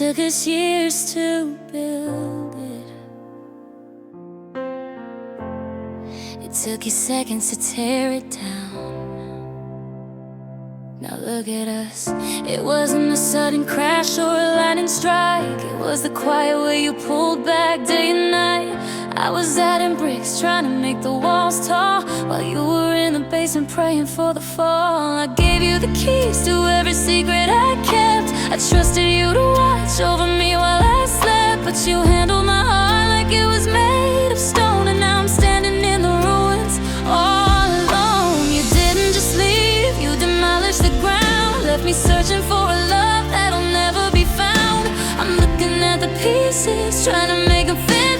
took us years to build it. It took you seconds to tear it down. Now look at us. It wasn't a sudden crash or a lightning strike. It was the quiet way you pulled back day and night. I was adding bricks, trying to make the walls tall, while you were in the basement praying for the fall. I gave you the keys to every secret I kept. I trusted you to watch over me while I slept, but you handled my heart like it was made of stone. And now I'm standing in the ruins all alone. You didn't just leave, you demolished the ground, left me searching for a love that'll never be found. I'm looking at the pieces, trying to make them fit,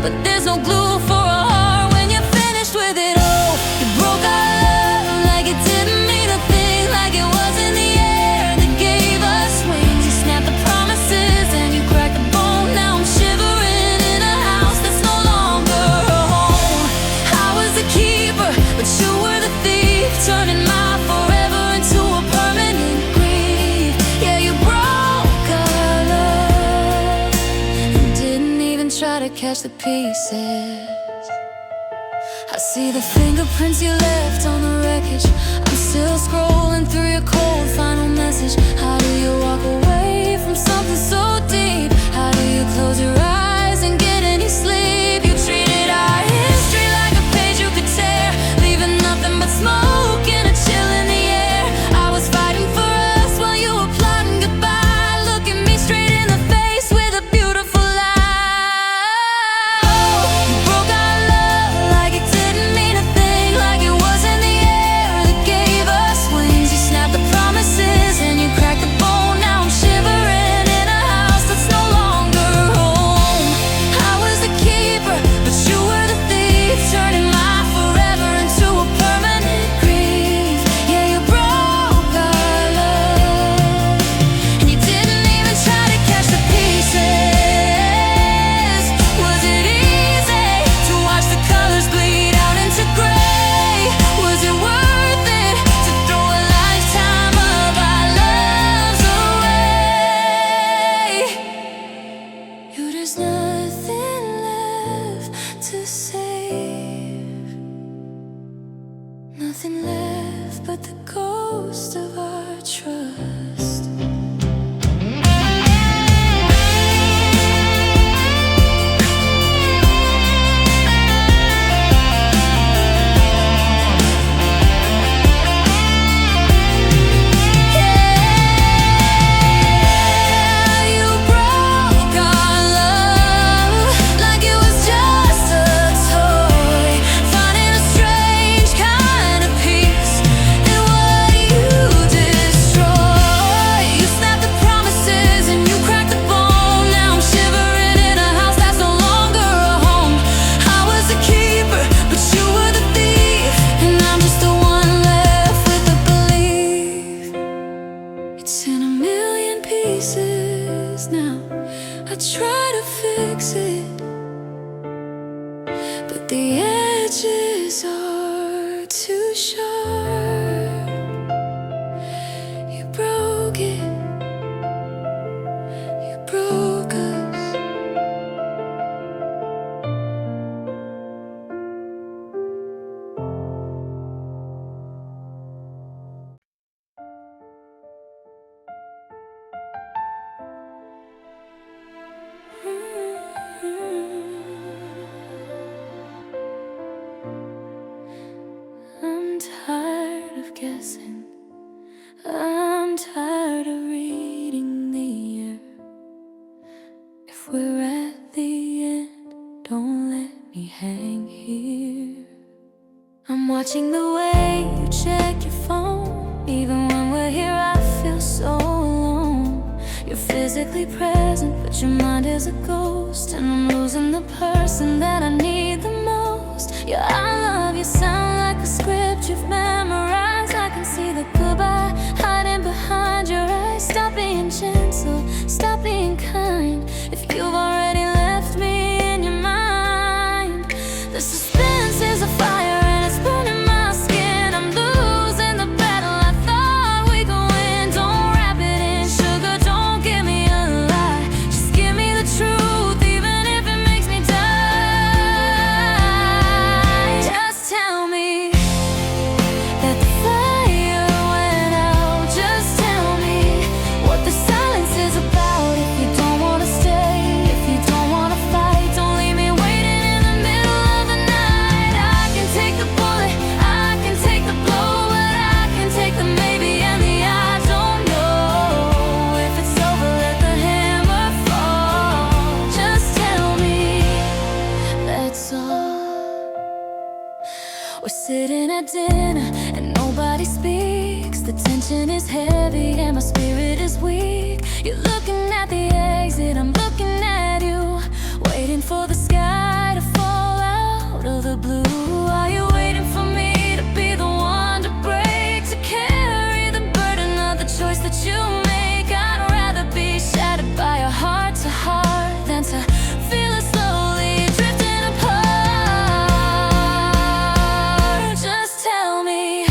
but there's no glue for a heart when you're finished with it. Oh, you broke our love like it didn't mean a thing, like it was in the air that gave us wings. You snapped the promises and you cracked the bone. Now I'm shivering in a house that's no longer a home. I was the keeper, but you were the thief, turning my forever into a permanent grief. Yeah, you broke our love and didn't even try to catch the pieces. I see the fingerprints you left on the wreckage. I'm still scrolling through your cold final message. How do you walk away from something so deep? How do you close your eyes and get any sleep? You treated our history like a page you could tear, leaving nothing but smoke and a chill in the air. I was fighting for us while you were plotting goodbye, looking me straight in the face with a beautiful lie. Nothing left but the ghost of our trust. Now I try to fix it, but the edges are too sharp. You broke it, you broke us. I'm tired of guessing, I'm tired of reading the air. If we're at the end, don't let me hang here. I'm watching the way you check your phone. Even when we're here I feel so alone. You're physically present, but your mind is a ghost, and I'm losing the person that I need the most. Yeah, I love you sound like a script you've memorized. I can see the goodbye hiding behind your eyes. Stop being gentle, stop being kind. If you've already left me in your mind, the suspense is a fire and it's burning my skin. I'm losing the battle I thought we could win. Don't wrap it in sugar, don't give me a lie. Sitting at dinner and nobody speaks. The tension is heavy and my spirit is weak. You're looking at the exit, I'm looking at you, waiting for the sky to fall out of the blue. Are you waiting for me to be the one to break, to carry the burden of the choice that you make? I'd rather be shattered by a heart to heart than to feel it slowly drifting apart. Just tell me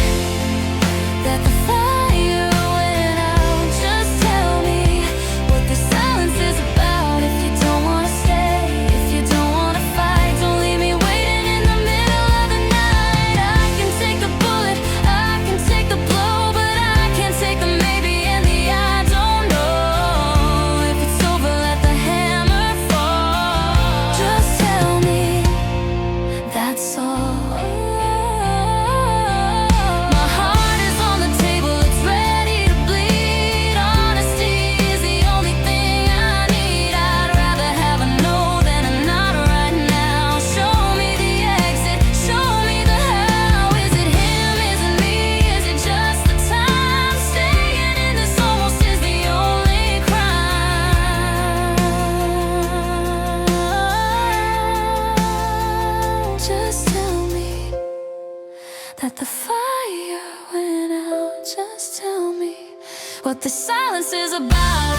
that the fire went out. Just tell me what the silence is about. If you don't wanna stay, if you don't wanna fight, don't leave me waiting in the middle of the night. I can take the bullet, I can take the blow, but I can't take the maybe and the I don't know. If it's over, let the hammer fall. Just tell me, that's all. My heart is on the table, it's ready to bleed. Honesty is the only thing I need. I'd rather have a no than a not right now. Show me the exit, show me the how. Is it him, is it me, is it just the time? Staying in this almost is the only crime. Just tell me that the fire went out. Just tell me what the silence is about.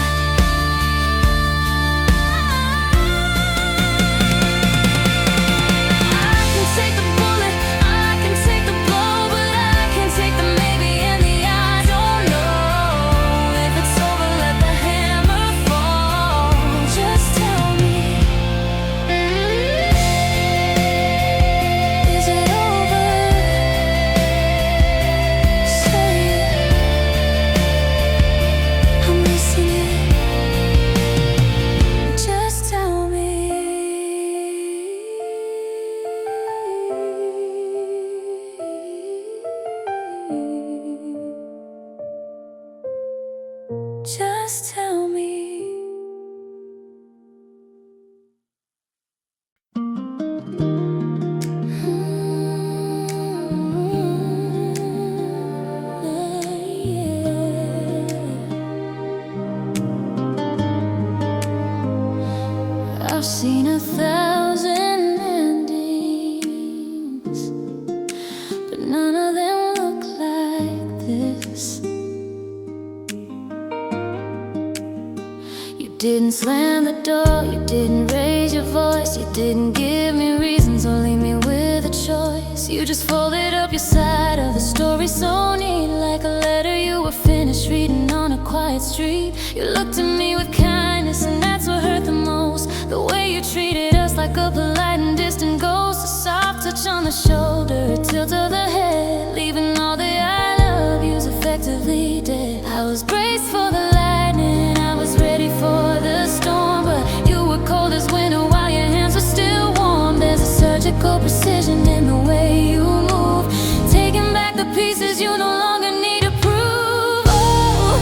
I can take the bullet, I can take the blow, but I can't take the maybe and the I don't know. If it's over, let the hammer fall. Just tell me, is it over? Say it, I'm listening. Just tell me. Just tell me. I've seen 1,000 endings, but none of them look like this. You didn't slam the door, you didn't raise your voice, you didn't give me reasons or leave me with a choice. You just folded up your side of the story so neat, like a letter you were finished reading on a quiet street. You looked at me with kindness and that's what hurt the most. The way you treated us like a polite and distant ghost. A soft touch on the shoulder, a tilt of the head, leaving all the I love yous effectively dead. I was braced for the lightning, I was ready for the storm, but you were cold as winter while your hands were still warm. There's a surgical precision in the way you move, taking back the pieces you no longer need to prove. Oh,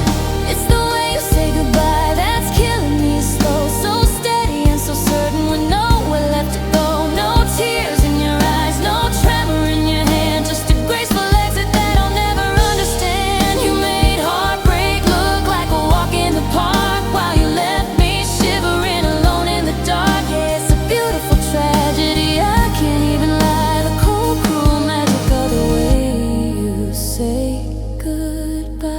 it's the way you say goodbye that's killing me slow. So steady and so certain with nowhere left to go. No tears in your eyes, no tremor in your hand, just a graceful exit that I'll never understand. You made heartbreak look like a walk in the park, while you left me shivering alone in the dark. Yeah, it's a beautiful tragedy, I can't even lie. The cold, cruel magic of the way you say goodbye.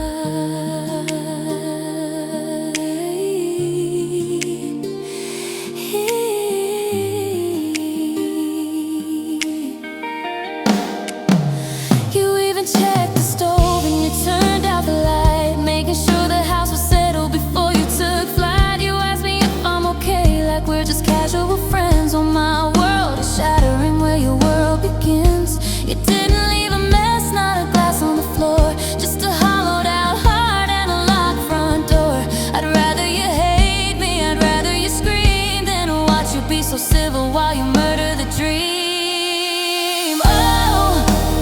You even checked the stove and you turned out the light, making sure the house was settled before you took flight. You asked me if I'm okay, like we're just casual friends. Oh, my world is shattering where your world begins. You didn't leave a mess, not a glass on the floor, just a hollowed out heart and a locked front door. I'd rather you hate me, I'd rather you scream, than watch you be so civil while you murder the dream. Oh,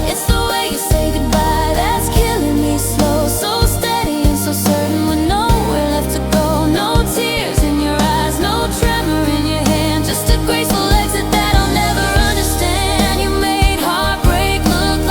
it's the way you say goodbye that's killing me slow. So steady and so certain with nowhere left to go. No tears in your eyes, no tremor in your hand, just a graceful exit that I'll never understand. You made heartbreak look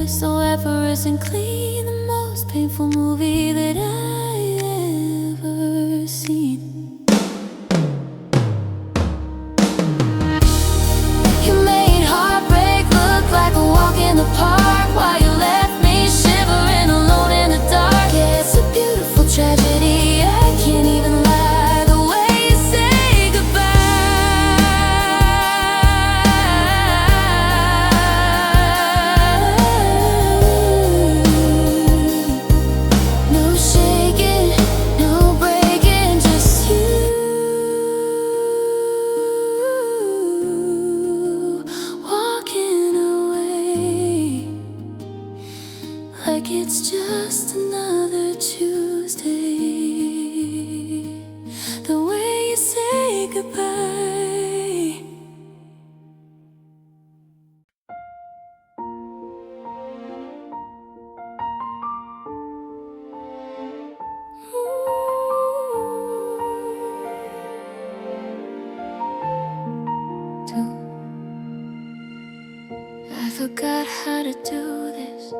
so effortless and clean, the most painful movie that I ever seen. You made heartbreak look like a walk in the park, while you left me shivering alone in the dark. Yeah, it's a beautiful tragedy, I can't even lie, the way you say goodbye. No shaking, no breaking, just you walking away like it's just another Tuesday. The way you say goodbye. I forgot how to do this.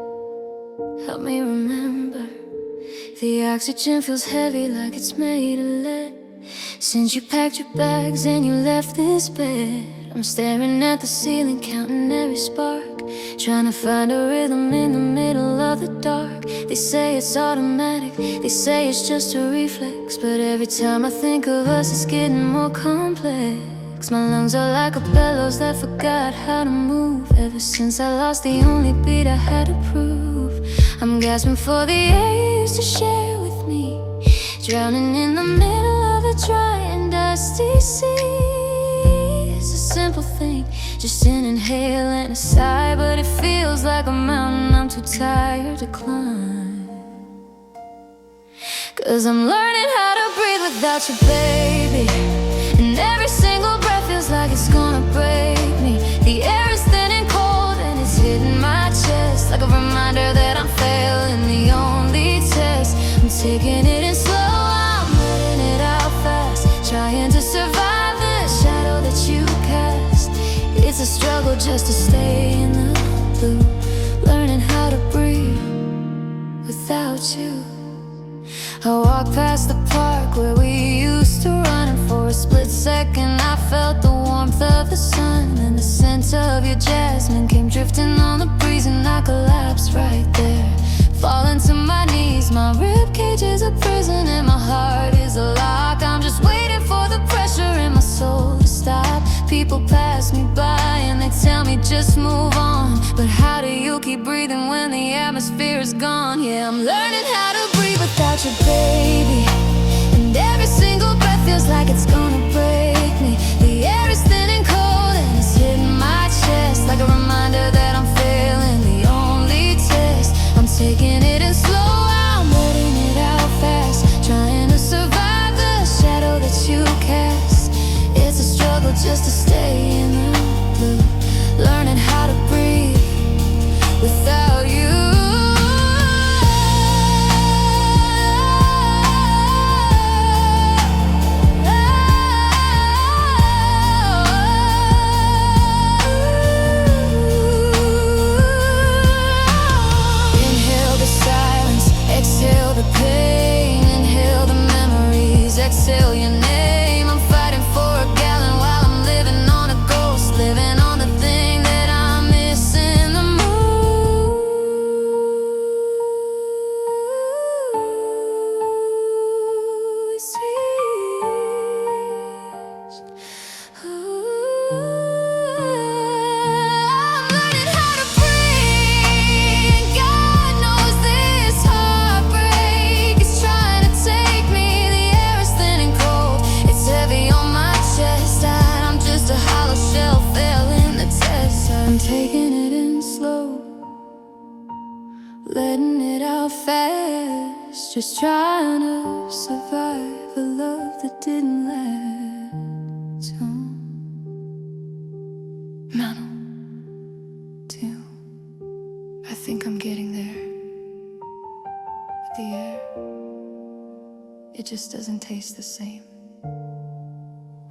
Help me remember. The oxygen feels heavy like it's made of lead. Since you packed your bags and you left this bed, I'm staring at the ceiling, counting every spark, trying to find a rhythm in the middle of the dark. They say it's automatic, they say it's just a reflex, but every time I think of us it's getting more complex. My lungs are like a bellows that forgot how to move. Ever since I lost the only beat I had to prove, I'm gasping for the air you used to share with me, drowning in the middle of a dry and dusty sea. It's a simple thing, just an inhale and a sigh, but it feels like a mountain I'm too tired to climb. 'Cause I'm learning how to breathe without you, baby, and every single breath feels like it's gonna break me. The air is thin and cold and it's hitting my chest like a reminder that I'm failing the only test. I'm taking it in slow, I'm letting it out fast, trying to survive the shadow that you cast. It's a struggle just to stay in the blue, learning how to breathe without you. I walked past the park where we used to run, and for a split second I felt the warmth of the sun, and the scent of your jasmine came drifting on the breeze, and I collapsed right there, falling to my knees. My ribcage is a prison and my heart is a lock. I'm just waiting for the pressure in my soul to stop. People pass me by and they tell me just move on, but how do you keep breathing when the atmosphere is gone? Yeah, I'm learning how to breathe without you, baby, and every single breath feels like it's gonna break me. The air is thin and cold and it's hitting my chest like a reminder that I'm failing the only test. I'm taking it in slow, I'm letting it out fast, trying to survive the shadow that you cast. It's a struggle just to stay in the blue, learning how to breathe without you. Exhale the pain, inhale the memories, exhale your name. I'm fighting for a gallon while I'm living on a ghost, living on the thing that I'm missing the most. I'm learning how to breathe. God knows this heartbreak is trying to take me. The air is thin and cold, it's heavy on my chest, and I'm just a hollow shell failing the test. I'm taking it in slow, letting it out fast, just trying to survive a love that didn't last. So, Melancholy, I think I'm getting there. But the air, it just doesn't taste the same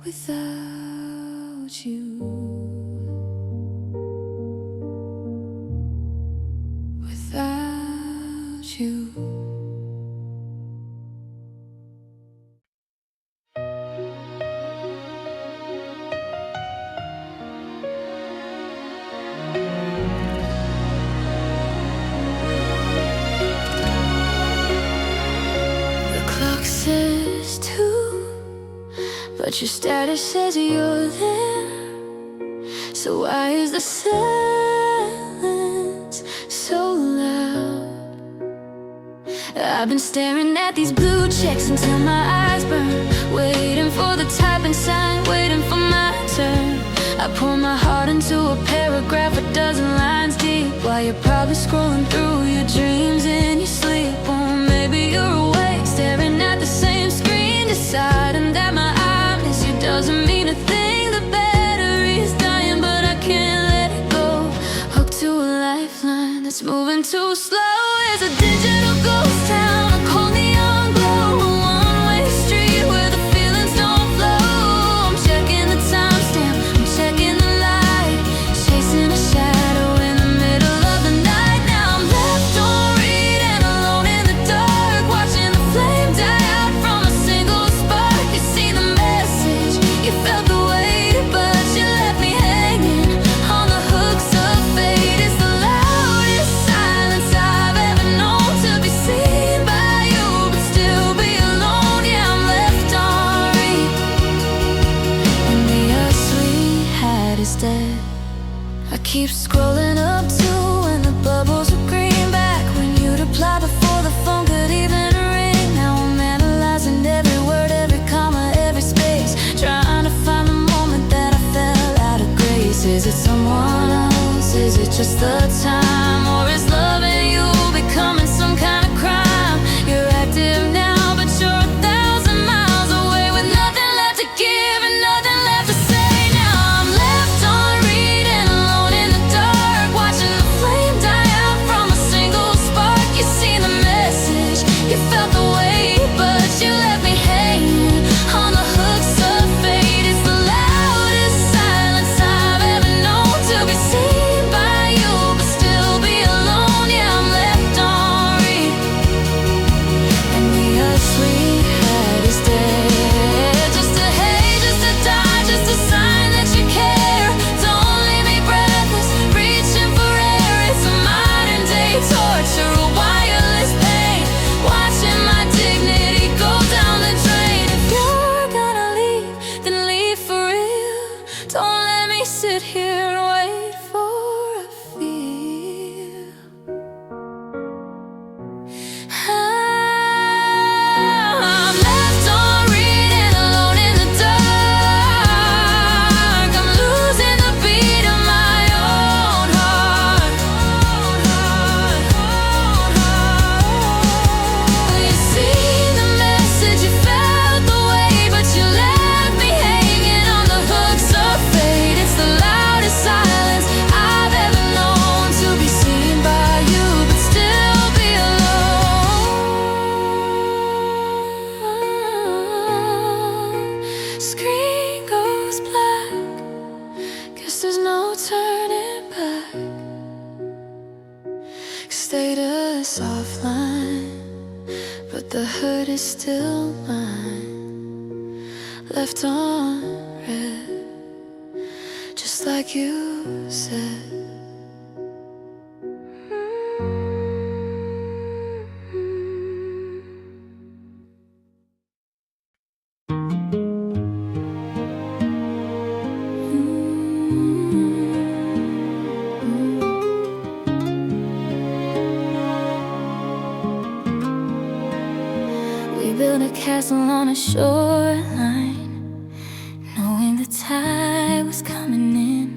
without you. but your status says you're there. So why is the silence so loud? I've been staring at these blue checks until my eyes burn, waiting for the typing sign, waiting for my turn. I pour my heart into a paragraph a dozen lines deep, while you're probably scrolling through your dreams in your sleep. Or maybe you're awake, staring at the same screen, deciding that my I miss you doesn't mean a thing. The battery's dying, but I can't let it go. Hooked to a lifeline that's moving too slow. It's a digital ghost town, a cold neon glow, a one-way street where the feelings don't flow. I'm checking the timestamp, I'm checking the light, chasing a shadow in the middle of the night. Now I'm left on read and alone in the dark, watching the flame die out from a single spark. You see the message, you felt the weight, but you left me hanging on the hooks of fate. It's the loudest silence I've ever known, to be seen by you but still be alone. Yeah, I'm left on read, and the us we had is dead. I keep scrolling up to when the bubbles were green, back when you'd apply before the phone could even ring. Now I'm analyzing every word, every comma, every space, trying to find the moment that I fell out of grace. Is it someone else? Is it just the time? Or is loving you becoming some kind of crime? You're active now, but you're 1,000 miles away, with nothing left to give and nothing left to say. Now I'm left on read and alone in the dark, watching the flame die out from a single spark. You see the message, you felt the weight, but you left me hanging on the hooks of fate. It's the loudest silence I've ever known, to be seen by you but still be alone. Yeah, I'm left on read, and the us we had is dead. Just a hate, just a die, just a sign that you care. Don't leave me breathless, reaching for air. It's a modern day torture, a wireless pain, watching my dignity go down the drain. If you're gonna leave, then leave for real. Don't let me sit here and wait for a feel. I'm left on read and alone in the dark. I'm losing the beat of my own heart. You see the message, you felt the weight, but you left me hanging on the hooks of fate. It's the loudest silence I've ever known, to be seen by you but still be alone. Screen goes black, guess there's no turning back. Status offline, but the hurt is still mine. Left on red, just like you said. We built a castle on a shoreline, knowing the tide was coming in.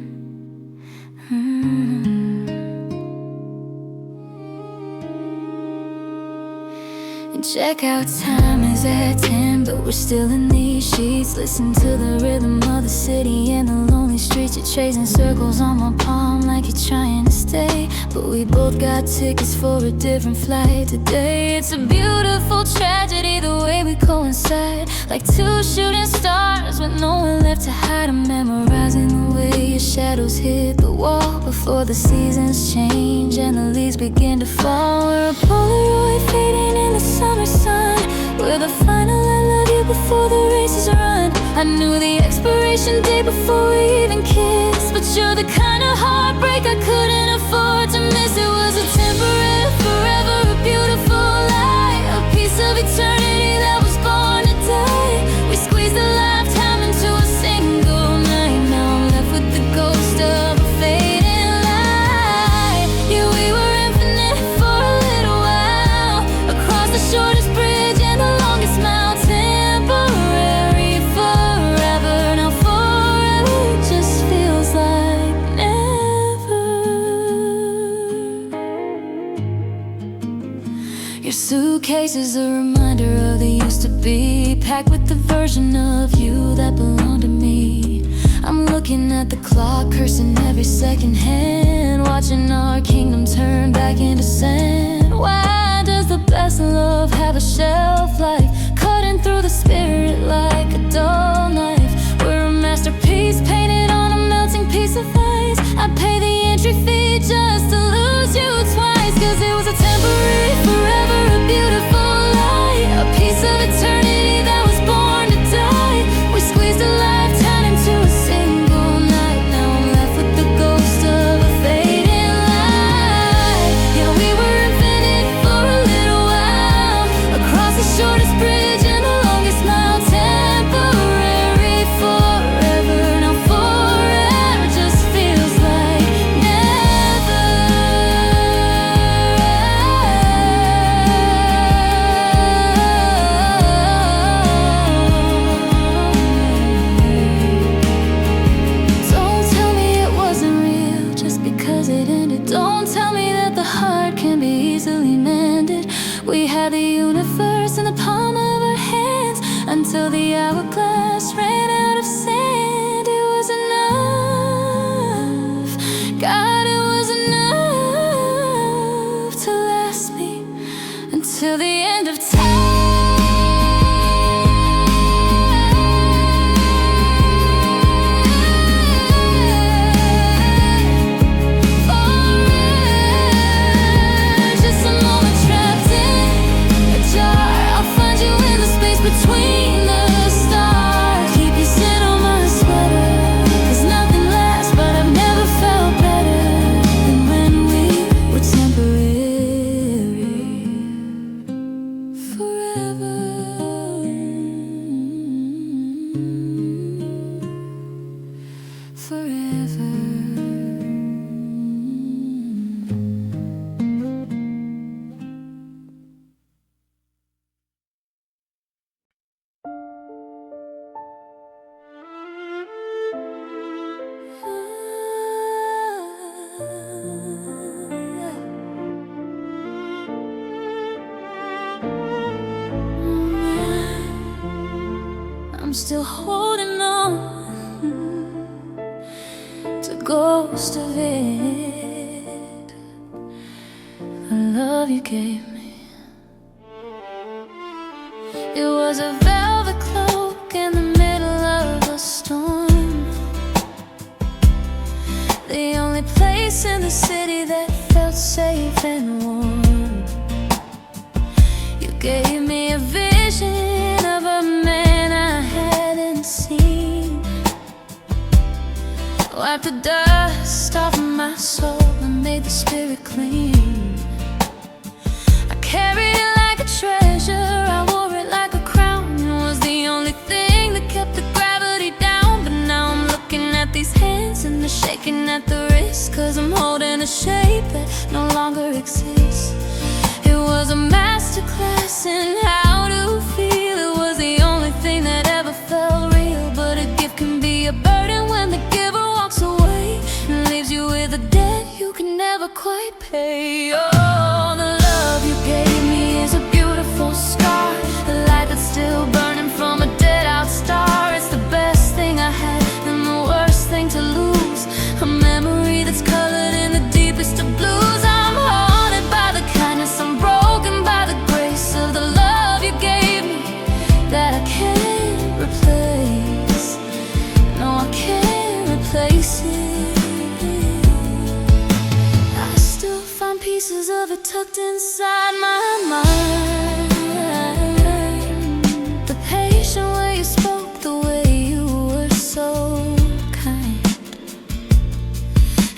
And checkout time is at 10, but we're still in these sheets. Listen to the rhythm of the city and the lonely streets. You're chasing circles on my palm like you're trying to stay, but we both got tickets for a different flight today. It's a beautiful tragedy the way we coincide, like two shooting stars with no one left to hide. I'm memorizing the way your shadows hit the wall before the seasons change and the leaves begin to fall. We're a Polaroid fading in the summer sun, we're the final I love you before the races run. I knew the expiration date before we even kissed, but you're the kind of heartbreak I couldn't afford to miss. It was a temporary, forever, a beautiful lie, a piece of eternity that was born to die. We squeezed a lifetime into case is a reminder of the used to be, packed with the version of you that belonged to me. I'm looking at the clock, cursing every second hand, watching our kingdom turn back into sand. Why does the best love have a shelf life, cutting through the spirit like a dull knife? We're a masterpiece painted on a melting piece of ice. I pay the entry fee just to lose you twice, 'cause it was a temporary, forever, a beautiful lie, a piece of eternity that was born to die. We squeezed a lifetime into a single night. Now I'm left with the ghost of a fading light. Yeah, we were infinite for a little while, across the shortest bridge and the longest mile. Temporary, forever. Now forever just feels like never. Don't tell me it wasn't real just because it ended. Don't tell me that the heart can be easily mended. We had the universe in the palm of our hands until the hourglass ran out of sand. It was enough, God, it was enough to last me until the end of time. Just a moment trapped in a jar. I'll find you in the space between the stars. Keep you scent on my sweater, 'cause nothing lasts, but I've never felt better than when we were temporary, forever. Forever. I'm still holding on to ghost of it, the love you gave me. It was a velvet cloak in the middle of a storm, the only place in the city that felt safe and warm. You gave me a vision of a man I hadn't seen, wiped the dust off of my soul and made the spirit clean. I carried it like a treasure, I wore it like a crown. It was the only thing that kept the gravity down. But now I'm looking at these hands and they're shaking at the wrist, 'cause I'm holding a shape that no longer exists. It was a masterclass in how to feel. It was the only thing that ever felt real. But a gift can be a burden when the giver walks away and leaves you with a debt you can never quite pay. Oh, the love you gave me is a beautiful scar, the light that's still burning from a dead out star. It's the best thing I had and the worst thing to lose, a memory that's colored in the deepest of blues. I'm haunted by the kindness, I'm broken by the grace of the love you gave me that I can't replace. No, I can't replace it. I still find pieces of it tucked inside my mind. The patient way you spoke, the way you were so kind.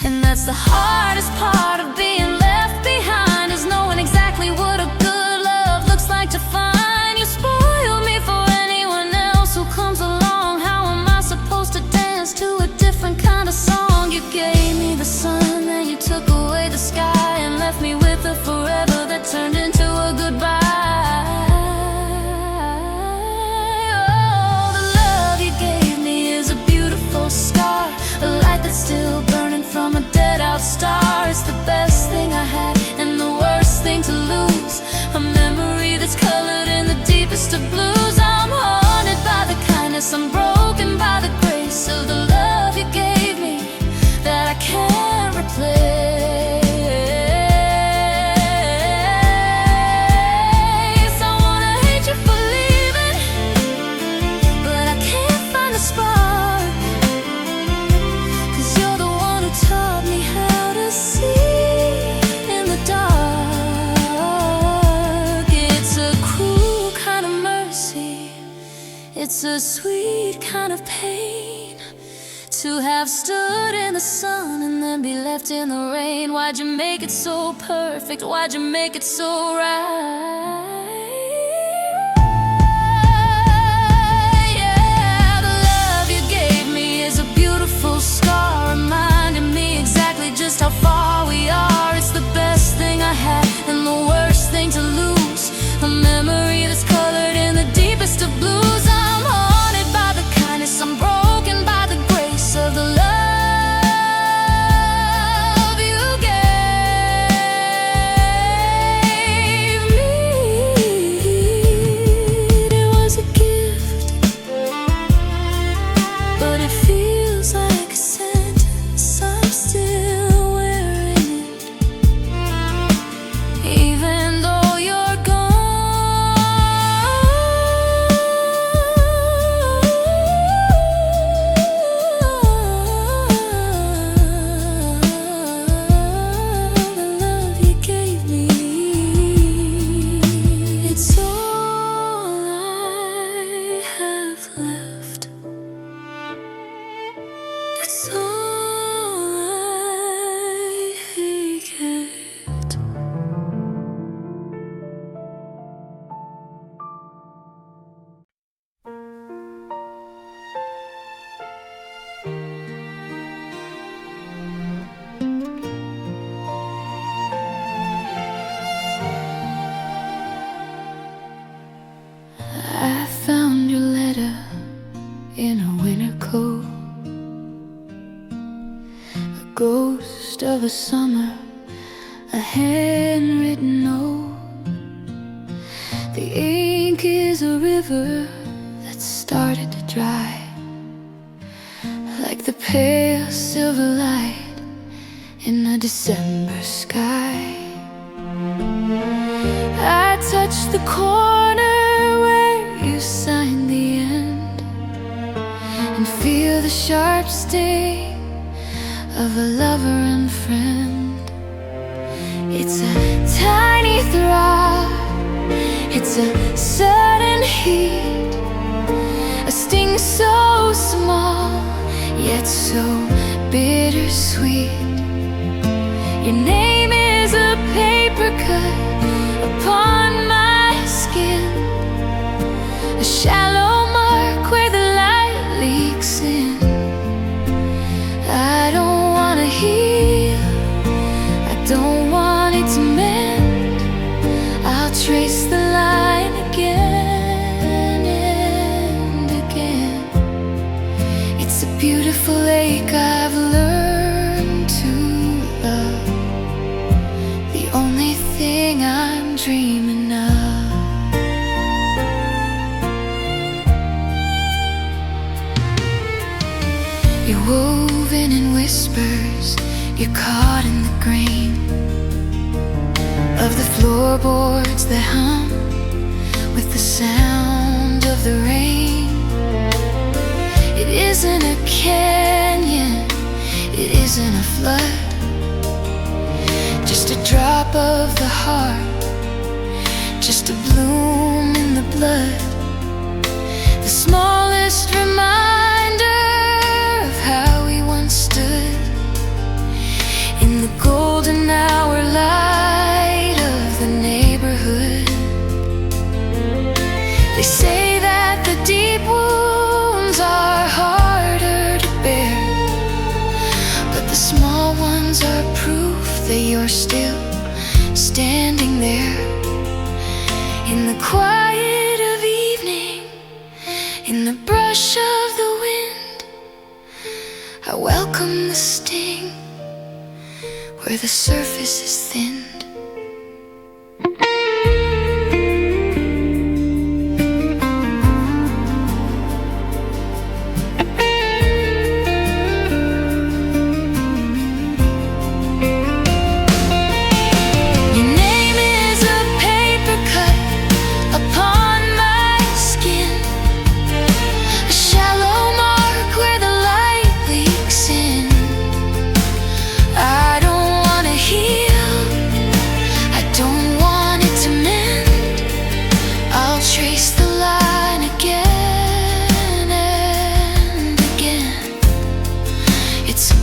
And that's the hardest part of being left behind, is knowing exactly what a good love looks like to find. You spoil me for anyone else who comes along. How am I supposed to dance to a different kind of song? You gave me the sun, then you took away the sky and left me with a forever that turned into a goodbye. Oh, the love you gave me is a beautiful scar, a light that's still burning from a dead out star. It's the best It's a sweet kind of pain to have stood in the sun and then be left in the rain. Why'd you make it so perfect? Why'd you make it so right? Yeah, the love you gave me is a beautiful scar, reminding me exactly just how far we are. It's the best thing I had and the worst thing to lose, a memory that's colored in the deepest of blues. I'm haunted by the kindness, I'm broken by the grace of the love you gave me. It was a gift, but it feels like a sentence. I'm still wearing it, even though you're I found your letter in a winter coat, a ghost of a summer, a handwritten note. The ink is a river that started to dry, like the pale silver light in a December sky. I touched the corner where you signed the end, and feel the sharp sting of a lover and friend. It's a tiny throb, it's a sudden heat, a sting so small, yet so bittersweet. Your name is a paper cut upon my skin, a shallow mark where the light leaks in. I don't want to heal, I don't want it to mend. I'll trace the line again and again. It's a beautiful lake I've learned to love, the only thing I'm dreaming of. You're woven in whispers, you're caught in the grain of the floorboards that hum with the sound of the rain. It isn't a canyon, it isn't a flood, just a drop of the heart, just a bloom in the blood, the smallest reminder of how we once stood in the golden hour light of the neighborhood. They say that the deep wounds are harder to bear, but the small ones are proof that you're still standing there. In the quiet of evening, in the brush of the wind, I welcome the sting where the surface is thinned.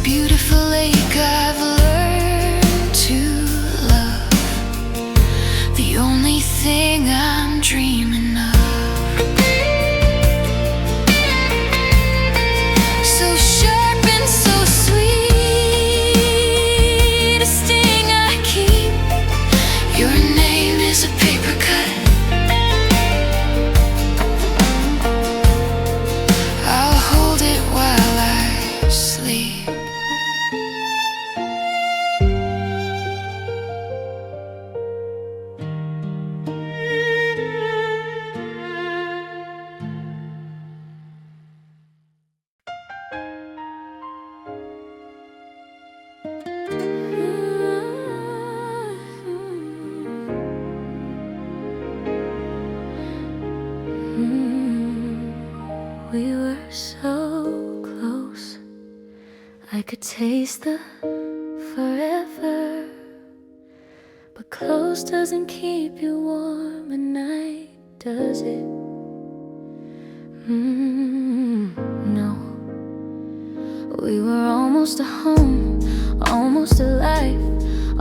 beautiful lake I've learned to love, the only thing I'm dreaming of. So sharp and so sweet, a sting I keep. Your name is a paper cut. I'll hold it while I sleep. We were so close, I could taste the forever. But close doesn't keep you warm at night, does it? No. We were almost a home, almost alive,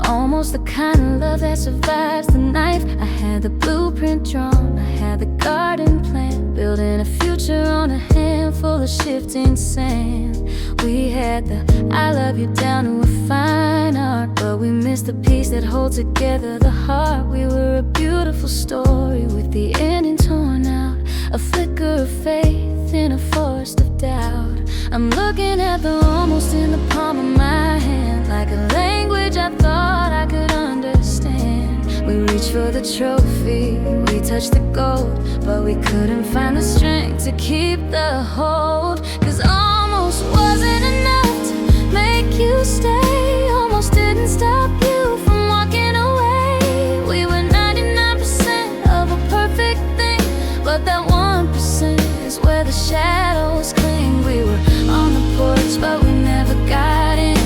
almost the kind of love that survives the knife. I had the blueprint drawn, I had the garden plan, building a future on a handful of shifting sand. We had the I love you down to a fine art, but we missed the piece that holds together the heart. We were a beautiful story with the ending torn out, a flicker of faith in a forest of doubt. I'm looking at the almost in the palm of my hand, like a language I thought I could understand. We reached for the trophy, we touched the gold, but we couldn't find the strength to keep the hold. Cause almost wasn't enough to make you stay, almost didn't stop you from walking away. We were 99% of a perfect thing, but that 1% is where the shadows cling. We were on the porch, but we never got in,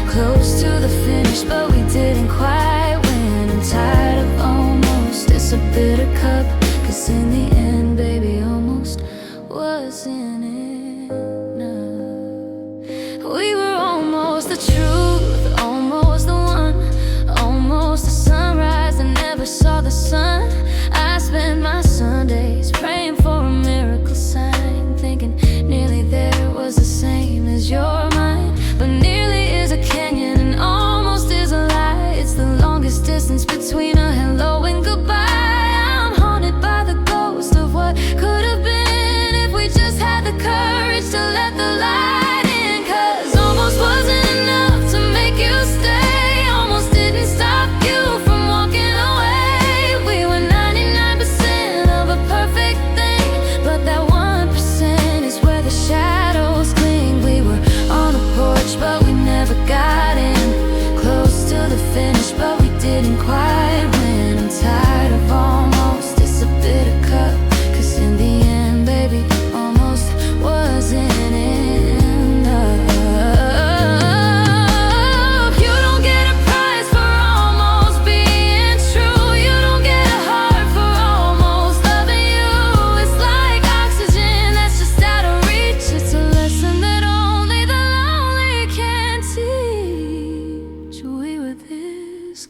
close to the finish, but we didn't quite win. I'm tired of almost, it's a bitter cup, cause in the end, baby, almost wasn't enough. We were almost the truth, almost the one, almost the sunrise that never saw the sun. I spent my Sundays praying for a miracle sign, thinking nearly there was the same as your mind. But nearly is a canyon and almost is a lie. It's the longest distance between a hello and goodbye. I'm haunted by the ghost of what could have been if we just had the courage to let the light in. Cause almost wasn't enough to make you stay, almost didn't stop you from walking away. We were 99% of a perfect thing, but that 1% is where the shadows cling. We were on the porch, but we never got in, close to the finish, but we didn't quite win. I'm tired of almost, it's a bitter cup, cause in the end, baby, almost wasn't enough. You don't get a prize for almost being true. You don't get a heart for almost loving you. It's like oxygen that's just out of reach. It's a lesson that only the lonely can teach. We were this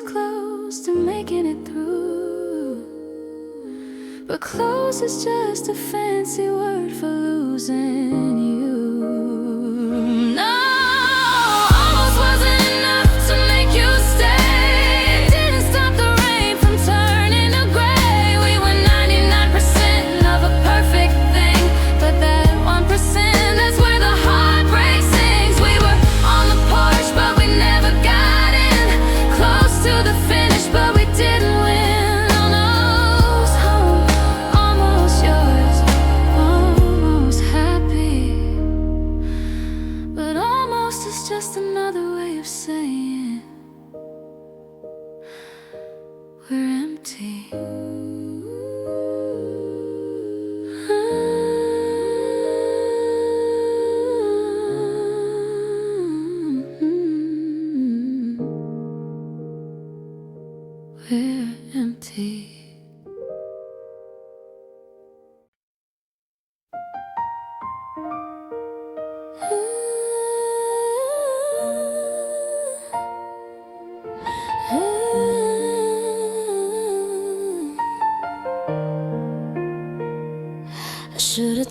close to making it through, but close is just a fancy word for losing you. No, almost wasn't enough to make you stay. It didn't stop the rain from turning to gray. We were 99% of a perfect thing, but that 1%, that's where the heartbreak sings. We were on the porch, but we never got in, close to the finish, but we didn't win. Almost home, almost yours, almost happy.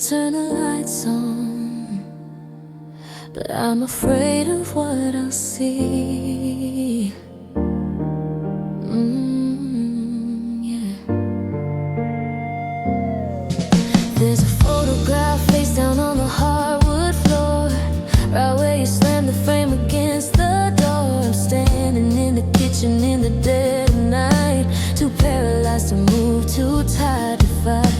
turn the lights on, but I'm afraid of what I'll see. Yeah. There's a photograph face down on the hardwood floor, right where you slam the frame against the door. I'm standing in the kitchen in the dead of night, too paralyzed to move, too tired to fight.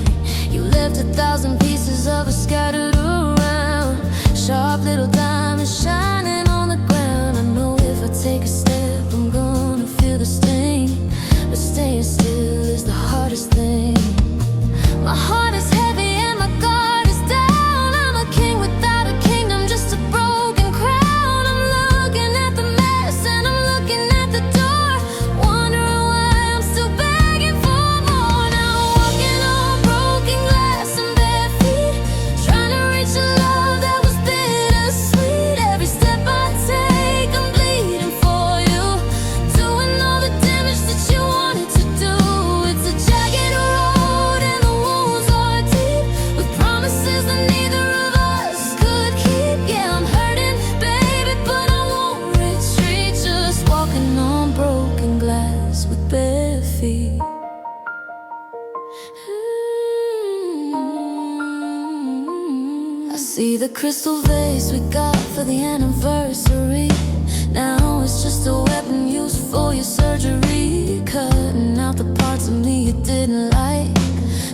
You left 1,000 pieces of us scattered around, sharp little diamonds shining on the ground. I know if I take a step I'm gonna feel the sting, but staying still is the hardest thing. My heart is heavy and my guard is down. I'm a king without a kingdom, just a broken crown. I'm looking at the mess and I'm looking at the door, wondering why I'm still begging for more. Now I'm walking on broken glass and bare feet, trying to reach a love that was bittersweet. Every step I take I'm bleeding for you, doing all the damage that you wanted to do. It's a jagged road and the wounds are deep, with promises that neither of us could keep. Yeah, I'm hurting, baby, but I won't retreat, just walking on broken glass with bare feet. I see the crystal vase we got for the anniversary. Now it's just a weapon used for your surgery, cutting out the parts of me you didn't like,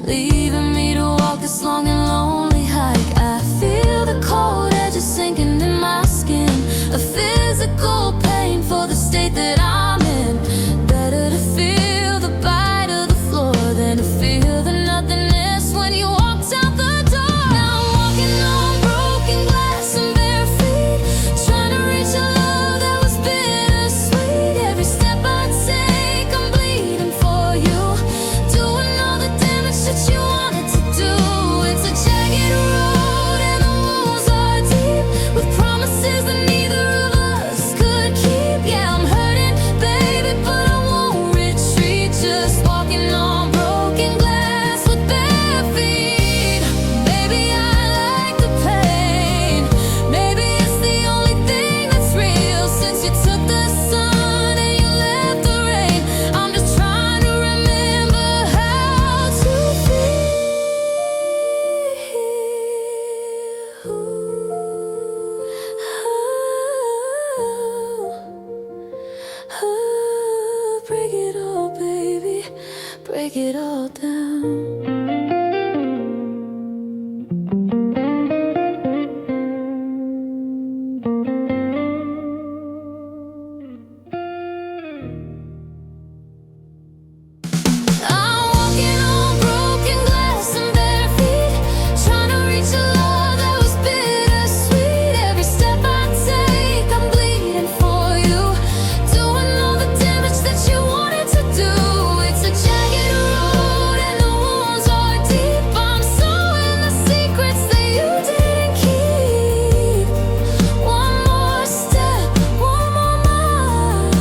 leaving me to walk this long and lonely hike. I feel the cold edges sinking in my skin, a physical pain for the state that I'm in. Better to feel the bite of the floor than to feel the nothingness when you walked out the door. Now I'm walking on broken glass and bare feet, trying to reach a love that was bittersweet. Every step I take I'm bleeding for you, doing all the damage that you wanted to do. It's a jagged road and the wounds are deep, with promises that neither of us could keep. Yeah, I'm hurting, baby, but I won't retreat, just walking on broken glass with bare feet. Baby, I like the pain, maybe it's the only thing that's real. Since you took the sun and you left the rain, I'm just trying to remember how to feel. Break it all, baby, break it all down. I'm walking on broken glass and bare feet, trying to reach a love that was bittersweet. Every step I take I'm bleeding for you, doing all the damage that you wanted to do. It's a jagged road and the wounds are deep. I'm sewing the secrets that you didn't keep. One more step, one more mile,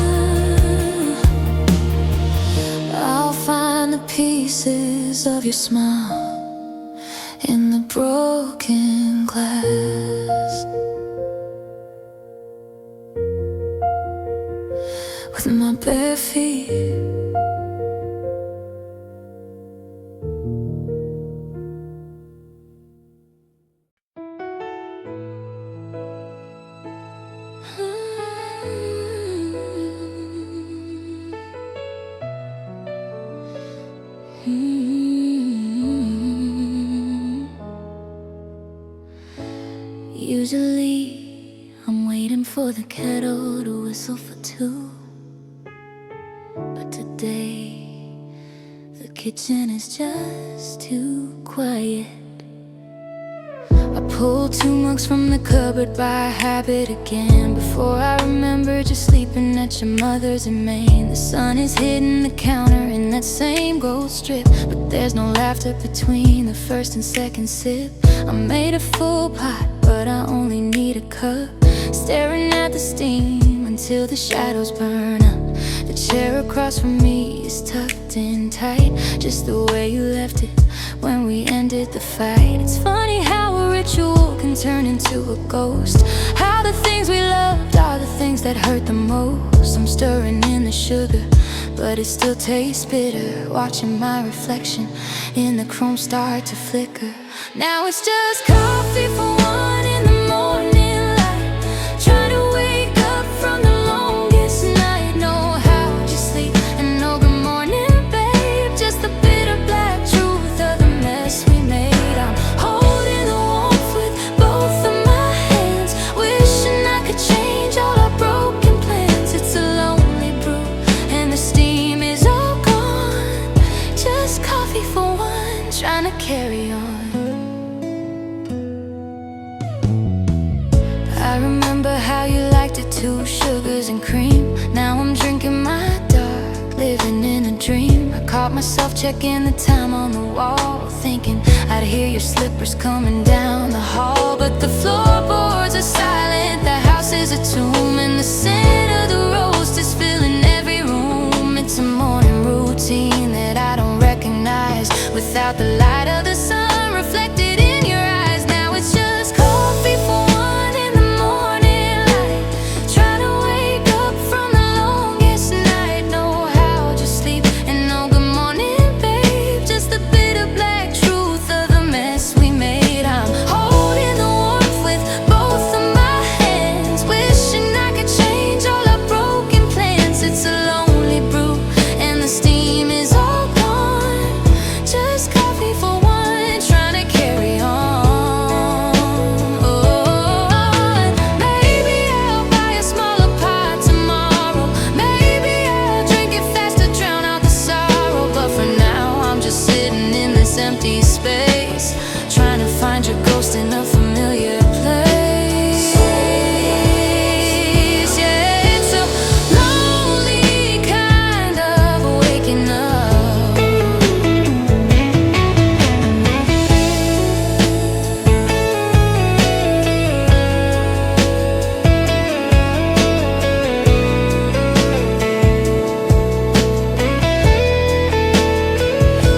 I'll find the pieces of your smile in the broken glass, with my bare feet. Usually I'm waiting for the kettle to whistle for two, but today the kitchen is just too quiet. I pulled 2 mugs from the cupboard by habit again, before I remember just sleeping at your mother's in Maine. The sun is hitting the counter in that same gold strip, but there's no laughter between the first and second sip. I made a full pot, but I only need a cup, staring at the steam until the shadows burn up. The chair across from me is tucked in tight, just the way you left it when we ended the fight. It's funny how a ritual can turn into a ghost, how the things we loved are the things that hurt the most. I'm stirring in the sugar, but it still tastes bitter, watching my reflection in the chrome start to flicker. Now it's just coffee for one in the morning light, trying to wake up from the longest night. No, how'd you sleep? And no good morning, babe, just the bitter black truth of the mess we made. I'm holding the warmth with both of my hands, wishing I could change all our broken plans. It's a lonely brew and the steam is all gone, just coffee for one, trying to carry on. I remember how you liked it, 2 sugars and cream. Now I'm drinking my dark, living in a dream. I caught myself checking the time on the wall, thinking I'd hear your slippers coming down the hall. But the floorboards are silent, the house is a tomb, and the scent of the roast is filling every room. It's a morning routine that I don't recognize without the light of the sun reflected in your eyes. Now it's just coffee for one in the morning light, trying to wake up from the longest night. No, how'd you sleep? And no good morning, babe, just the bitter black truth of the mess we made. I'm holding the warmth with both of my hands, wishing I could change all our broken plans. It's a lonely brew and the steam is all gone, just coffee for one, trying to carry on. Maybe I'll buy a smaller pot tomorrow, maybe I'll drink it fast to drown out the sorrow. But for now I'm just sitting in this empty space, trying to find your ghost in a familiar place. Yeah, it's a lonely kind of waking up.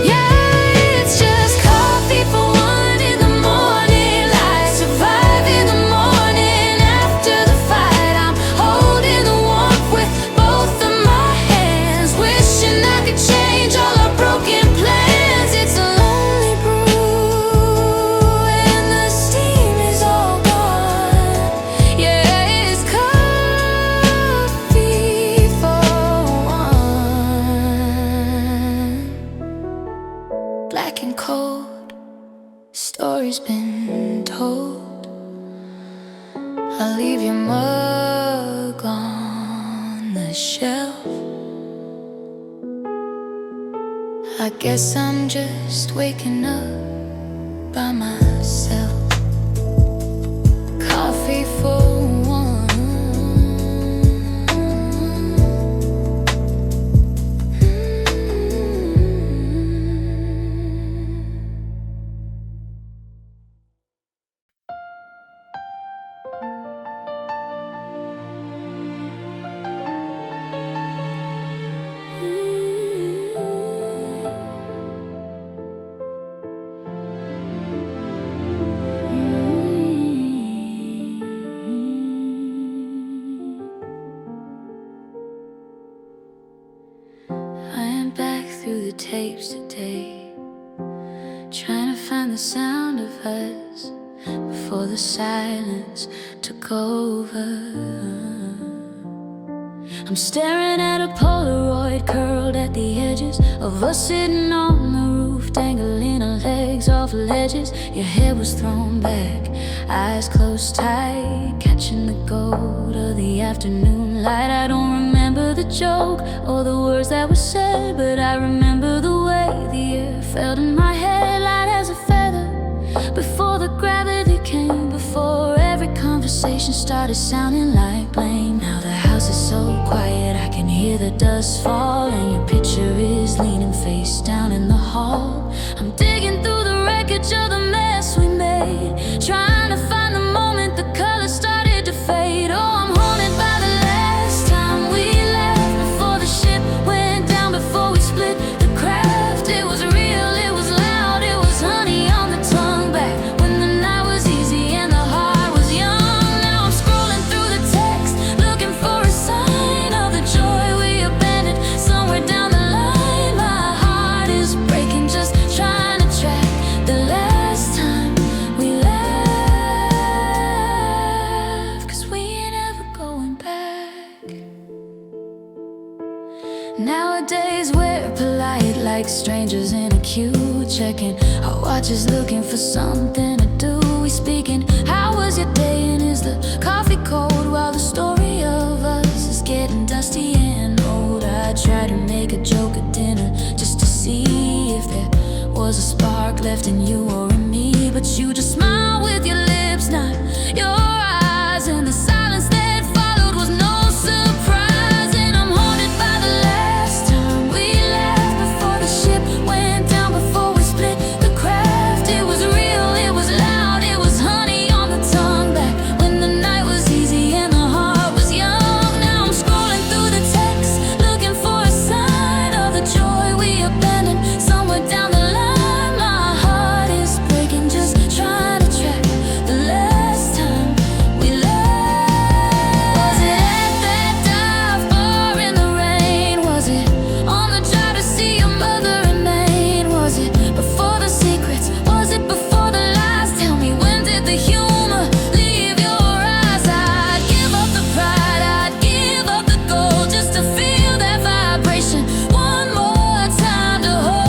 Yeah, it's just coffee for one in the morning light, surviving the morning after the fight. I'm holding the warmth with both of my hands, wishing I could change all our broken plans. It's a lonely brew and the steam is all gone. Yeah, it's coffee for one. Black and cold, story's been told. I'll leave your mug on the shelf. I guess I'm just waking up by myself. Coffee for one. I am back through the tapes today, trying to find the sound of us before the silence took over. I'm staring at a Polaroid curled at the edges of us sitting on the roof, dangling our legs off ledges. Your head was thrown back, eyes closed tight, catching the gold of the afternoon light. I don't remember the joke or the words that were said, but I remember the way the air felt in my head, light as a feather. Before the gravity came, before every conversation started sounding like blame. Now the house is so quiet, I can hear the dust fall, and your picture is leaning face down in the hall. I'm digging through the wreckage of the mess we made, trying to find the moment the color started to fade. Oh, I'm haunted by the last time we left, before the ship went down, before we split the craft. It was real, it was loud, it was like strangers in a queue, checking our watches, looking for something to do. We speaking, how was your day and is the coffee cold? While the story of us is getting dusty and old. I tried to make a joke at dinner just to see if there was a spark left in you or in me, but you just smiled with your lips, not your eyes, and the silence that followed was no surprise. And I'm haunted by the last time we left, before the ship went down, before we split the craft. It was real, it was loud, it was honey on the tongue, back when the night was easy and the heart was young. Now I'm scrolling through the texts, looking for a sign of the joy we abandoned somewhere down the line. My heart is breaking, just trying to track the last time we left. Was it at that dive bar in the rain? Was it on the drive to see your mother in Maine? Was it before the secrets? Was it before the lies? Tell me, when did the humor leave your eyes? I'd give up the pride, I'd give up the gold, just to feel that vibration one more time to hold.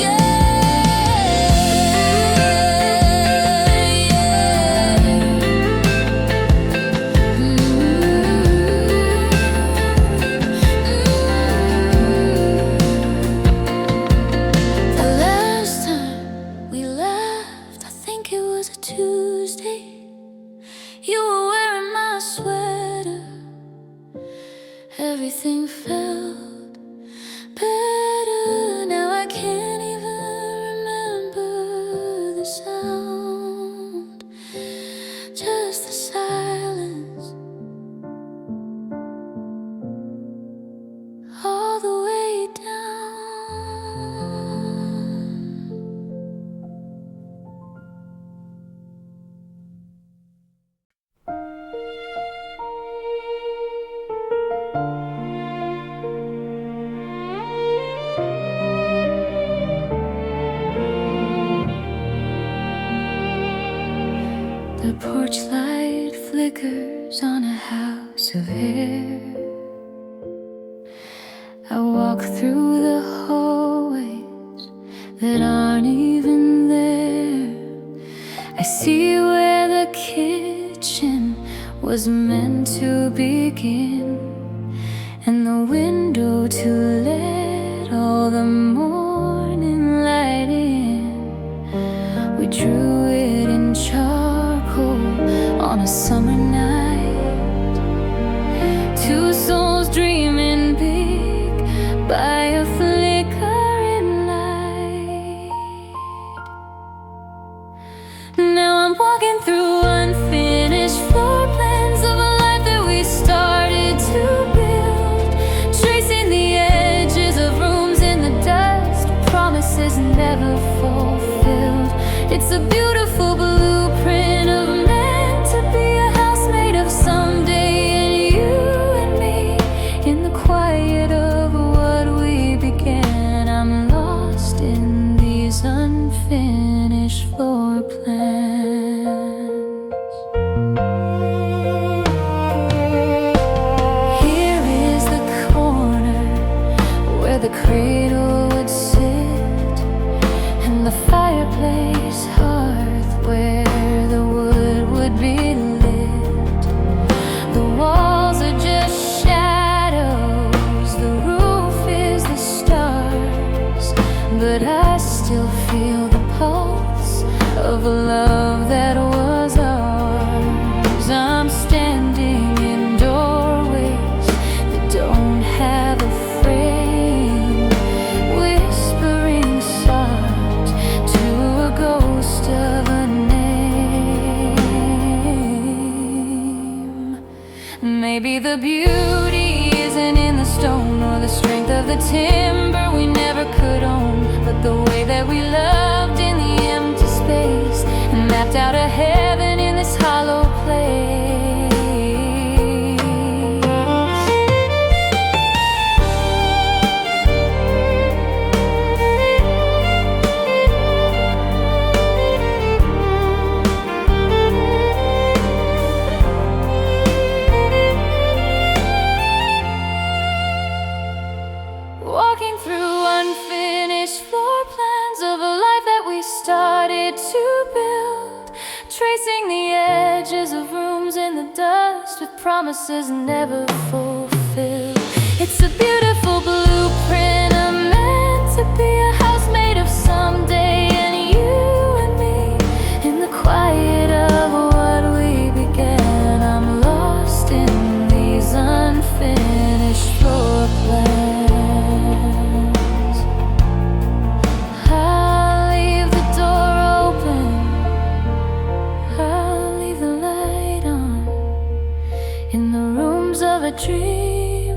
Yeah, The last time we left, I think it was a Tuesday. You were wearing my sweater. Everything felt better. Now I can't even remember the sound, just the silence all the way down. The porch light flickers on a house of air. I walk through the hallways that aren't even there. I see where the kitchen was meant to begin, and the window to let all the morning light in. We drew it in charcoal on a summer night, two souls dreaming big by a flickering light. Now I'm walking through unfinished floor plans of a life that we started to build, tracing the edges of rooms in the dust, promises never fulfilled. It's a beautiful blueprint of meant to be, a house made of someday, and you and me in the quiet of what we began. I'm lost in these unfinished floor plans. Here is the corner where the cradle would sit, and the fireplace hearth where the wood would be lit. The walls are just shadows, the roof is the stars, but I still feel the pulse of a love that was ours. I'm standing in doorways that don't have a frame, whispering soft to a ghost of a name. Maybe the beauty isn't in the stone or the strength of the timber we never could own, but the way that we loved in the empty space and mapped out a heaven in this hollow place. started to build, tracing the edges of rooms in the dust with promises never fulfilled. It's a beautiful blueprint, a meant to be a house made of someday, and you and me in the quiet of what we began. I'm lost in these unfinished floor plans. I'll leave the door open, I'll leave the light on, in the rooms of a dream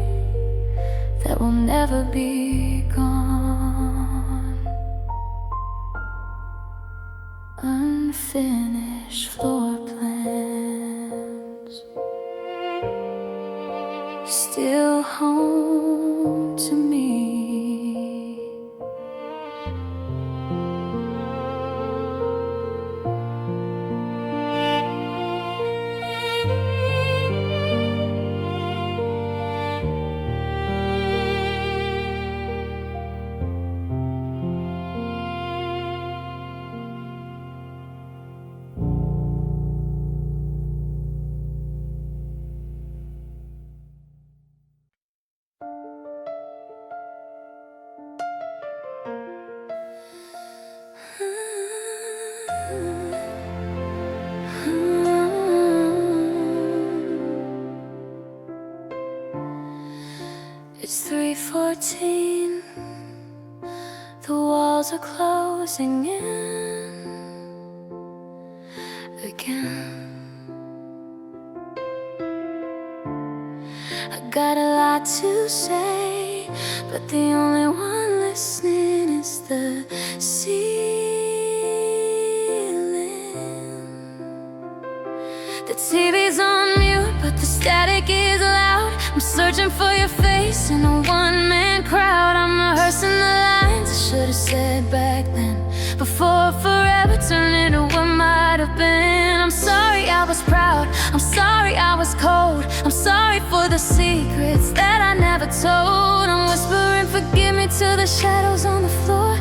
that will never be gone. Unfinished floor plans, still home to me. It's 3:14, the walls are closing in again. I got a lot to say, but the only one listening is the ceiling. The TV's on mute, but the static is loud. I'm searching for your face in a one-man crowd. I'm rehearsing the lines I should have said back then, before forever turned into what might have been. I'm sorry I was proud, I'm sorry I was cold, I'm sorry for the secrets that I never told. I'm whispering forgive me to the shadows on the floor,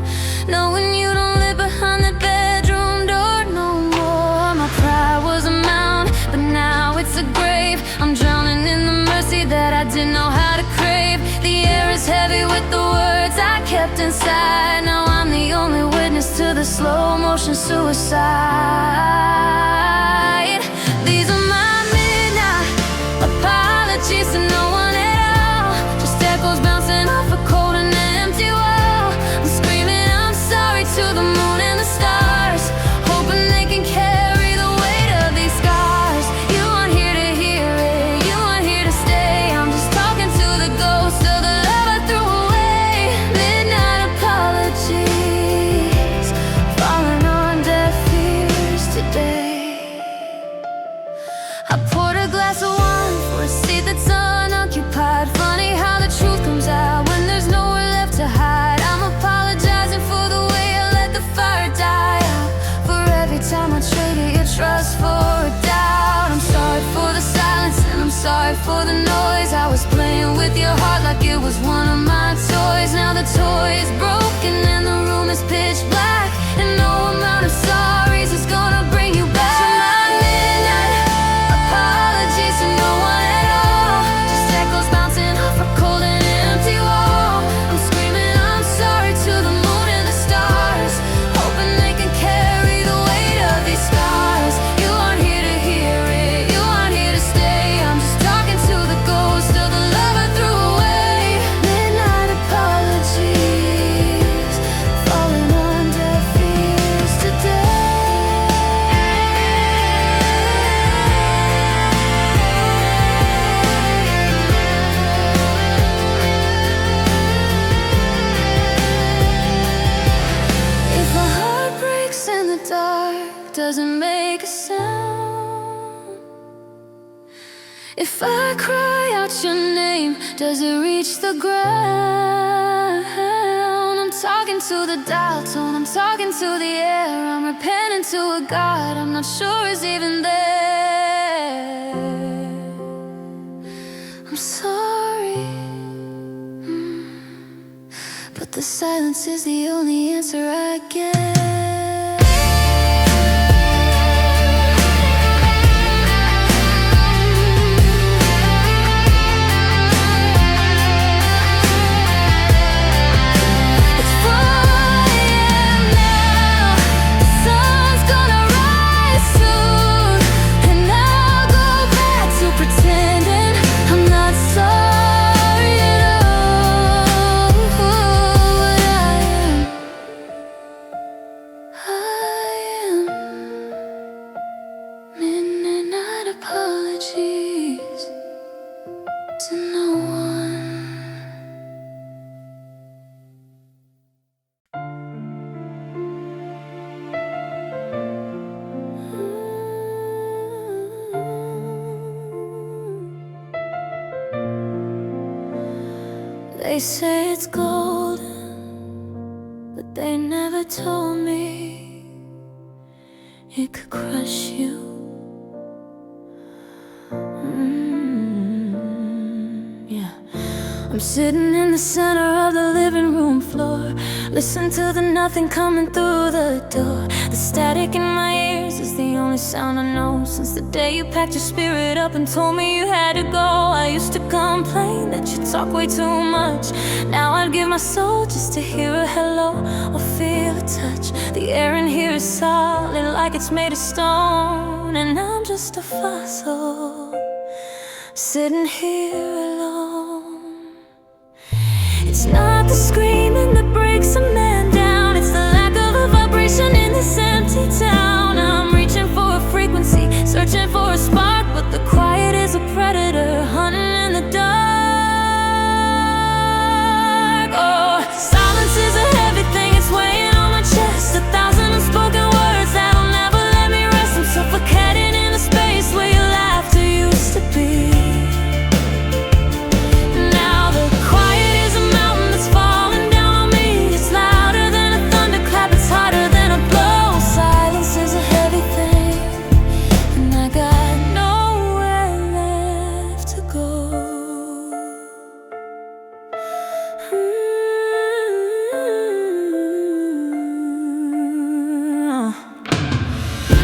knowing you don't live behind the bedroom door no more. My pride was a mound, but now it's a grave. I'm drowning in the mercy that I didn't know how to crave. The air is heavy with the words I kept inside. Now I'm the only witness to the slow motion suicide. These are my midnight apologies to no one at all, just echoes bouncing off a cold and empty wall. I'm screaming I'm sorry to the moon and the stars, hoping they can carry the weight of these scars. You aren't here to hear it, you aren't here to stay. I'm just talking to the ghost of the love I threw away. Midnight apologies, falling on deaf ears today. I poured a glass of wine for a seat that's unoccupied. Funny how the truth comes out when there's nowhere left to hide. I'm apologizing for the way I let the fire die out, for every time I traded your trust for a doubt. I'm sorry for the silence and I'm sorry for the noise. I was playing with your heart like it was one of my toys. Now the toy is broken and the room is pitch black, and no amount of sorries is gonna bring you back. So my midnight apologies to no one at all, just echoes bouncing off a cold and empty wall. I'm screaming I'm sorry to the moon and the stars, hoping they can carry the weight of these scars. You aren't here to hear it, you aren't here to stay. I'm just talking to the ghost of the love I threw away. Midnight apologies, falling on deaf ears today. If a heart breaks in the dark, doesn't make a sound. If I cry out your name, does it reach the ground? I'm talking to the dial tone, I'm talking to the air. I'm repenting to a God I'm not sure is even there. I'm sorry, but the silence is the only answer I get. They say it's golden, but they never told me it could crush you. Yeah. I'm sitting in the center of the living room floor, listen to the nothing coming through the door. The static in my ears is the only sound I know. Since the day you packed your spirit up and told me you had to go, I used to complain that you talk way too much. Now I'd give my soul just to hear a hello or feel a touch. The air in here is solid like it's made of stone, and I'm just a fossil sitting here alone. It's not the screaming that breaks a man down, it's the lack of a vibration in this empty town. I'm reaching for a frequency, searching for a spark, but the quiet is a predator, hunting in the dark. Oh, silence is a heavy thing, it's weighing on my chest. 1,000 unspoken words that'll never let me rest. I'm suffocating in the space where your laughter used to be.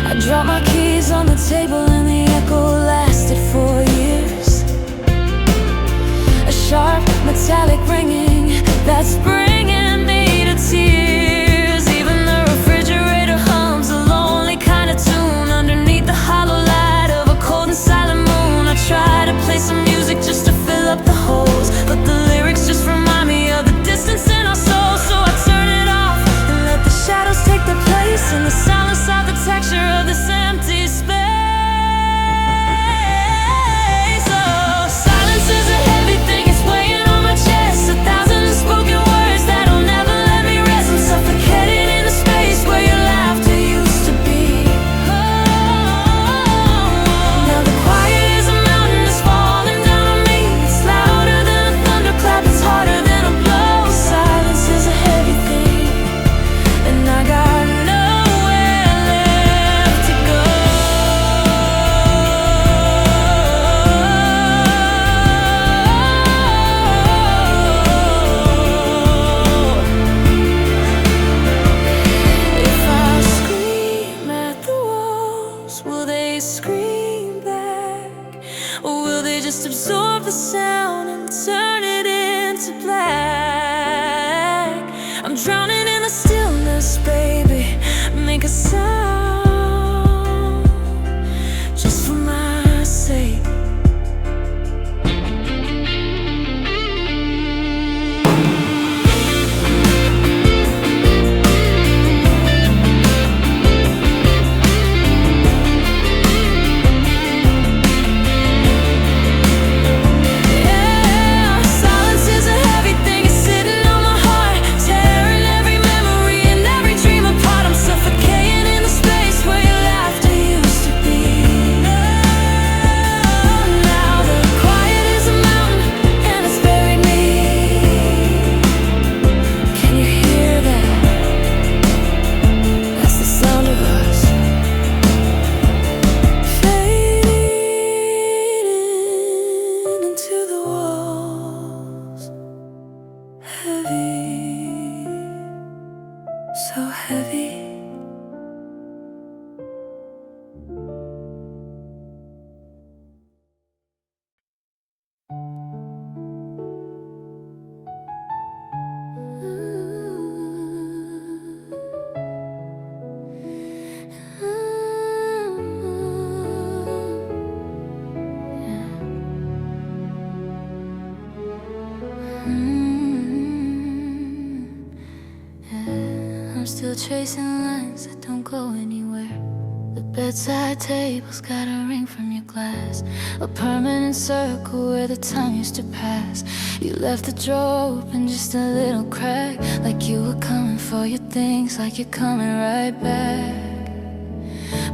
I dropped my keys on the table and the echo lasted for years. A sharp metallic ringing that's bringing me to tears. Even the refrigerator hums a lonely kind of tune underneath the hollow light of a cold and silent moon. I try to play some music just to fill up the holes, but the lyrics just remind me of the distance in our souls. So I turn it off and let the shadows take their place in the silence of the texture of this empty space. Oh, silence is a heavy thing, it's weighing on my chest. 1,000 unspoken words that'll never let me rest. I'm suffocating in the space where your laughter used to be. Oh, now the quiet is a mountain that's falling down on me. It's louder than a thunderclap, it's harder than a blow. Silence is a heavy thing, and I got nowhere left to go. If I scream at the walls, will they scream back? Or will they just absorb the sound and turn it into black? I'm drowning in the stillness, baby. Make a sound just for my sake. Yeah, silence is a heavy thing, it's sitting on my heart, tearing every memory and every dream apart. I'm suffocating in the space where your laughter used to be. Now the quiet is a mountain and it's buried me. Can you hear that? That's the sound of us fading into the walls. Heavy, so heavy. I'm still tracing lines that don't go anywhere. The bedside table's got a ring from your glass, a permanent circle where the time used to pass. You left the drawer open just a little crack, like you were coming for your things, like you're coming right back.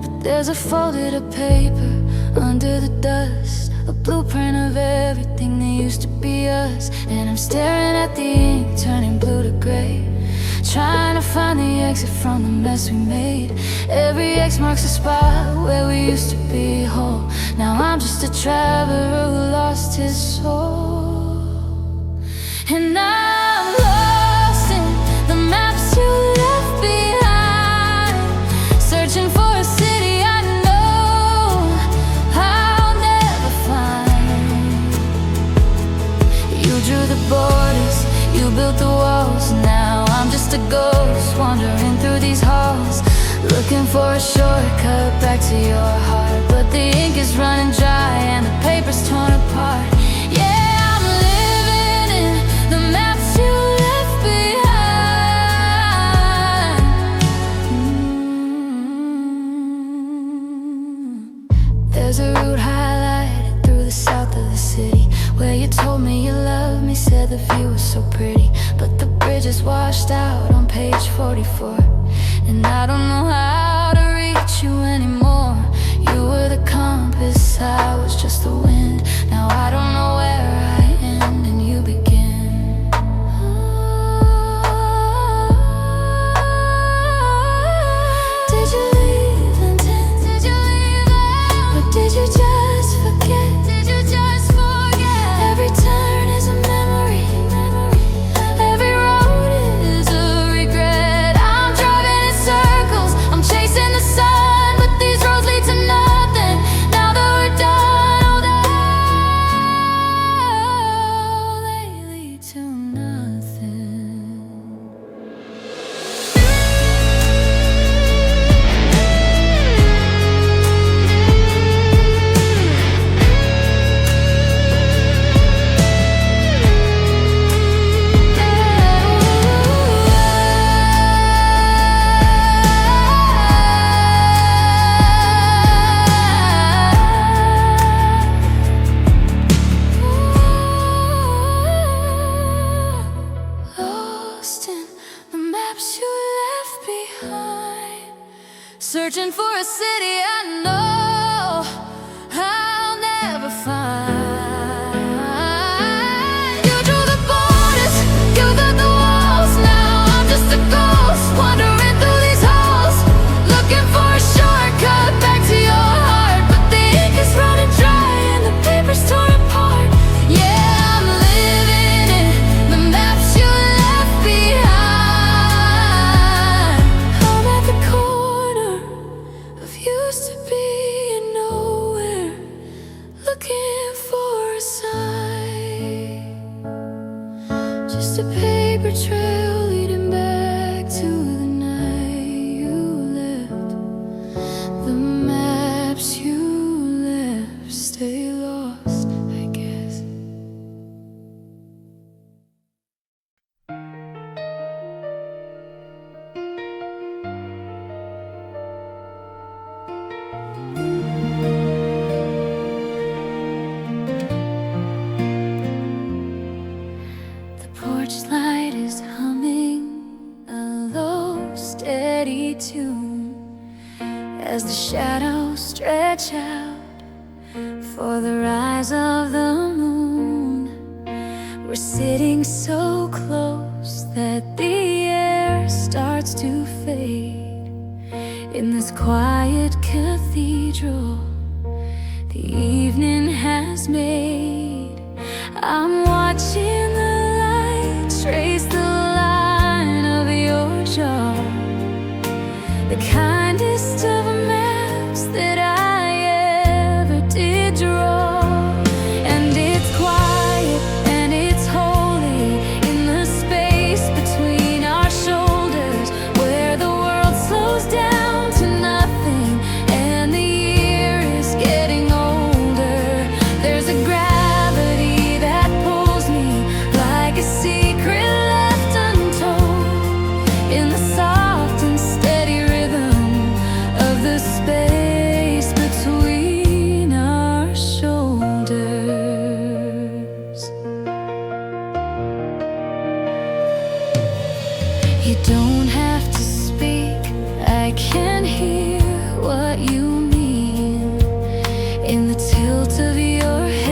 But there's a folded up paper under the dust. a blueprint of everything that used to be us. And I'm staring at the ink turning blue to gray, trying to find the exit from the mess we made. Every X marks a spot where we used to be whole. Now I'm just a traveler who lost his soul. And I'm lost in the maps you left behind, searching for a city I know I'll never find. You drew the borders, you built the walls. Now I'm just a ghost wandering through these halls, looking for a shortcut back to your heart. But the ink is running dry and the paper's torn apart. Yeah, I'm living in the maps you left behind. There's a route highlighted through the south of the city, where you told me you loved me, said the view was so pretty. But the bridge is washed out on page 44, and I don't know how to reach you anymore. You were the compass, I was just the wind. Now I don't know where I end and you begin. Did you leave London? Did you leave out? Or did you just forget? Did you just forget? Every turn is a memory, every road is a regret. I'm driving in circles, I'm chasing the sun, but these roads lead to nothing. Now that we're done, oh, they lead to nothing. Lost in the maps you left behind, searching for a city I know I'll never find. You drew the borders, you built the walls. Now I'm just a ghost wandering through these halls, looking for a shortcut back to your heart. But the ink is running dry and the paper's torn apart. Yeah, I'm living in the maps you left behind. I'm at the corner of used to be and nowhere, looking for a sign. Just a paper trail leading back to the night you left. The maps you left stay lost, I guess. The porch light is humming a low, steady tune as the shadows stretch out for the rise of the moon. We're sitting so close that the air starts to fade in this quiet cathedral the evening has made. I'm watching the light trace the line of your jaw, the kindest of maps that I ever did draw. And it's quiet and it's holy in the space between our shoulders, where the world slows down to nothing and the year is getting older. There's a gravity that pulls me like a secret left untold in the soft and steady rhythm of the space between our shoulders. You don't have to speak, I can hear what you mean in the tilt of your head.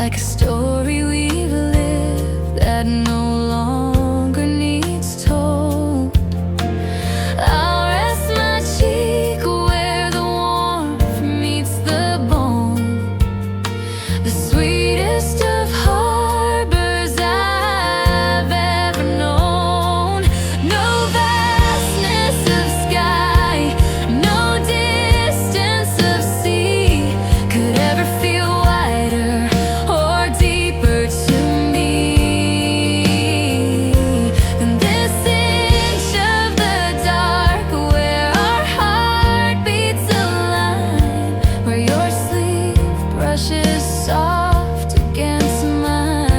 like a story we've lived that no longer needs told. I'll rest my cheek where the warmth meets the bone, the sweetest of harbors I've ever known. No vastness of sky, no distance of sea could ever feel wider or deeper to me than this inch of the dark where our heartbeats align, where your sleeve brushes soft against mine.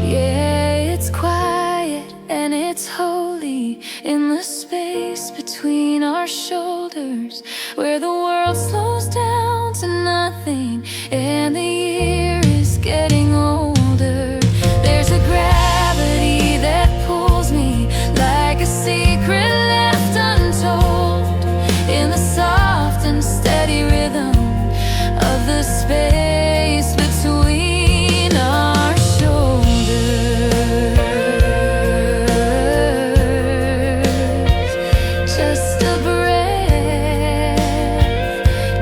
Yeah, it's quiet and it's holy in the space between our shoulders, where the world slows down to nothing and the year is getting older. There's a gravity that pulls me like a secret left untold in the soft and steady rhythm of the space between our shoulders. Just a breath,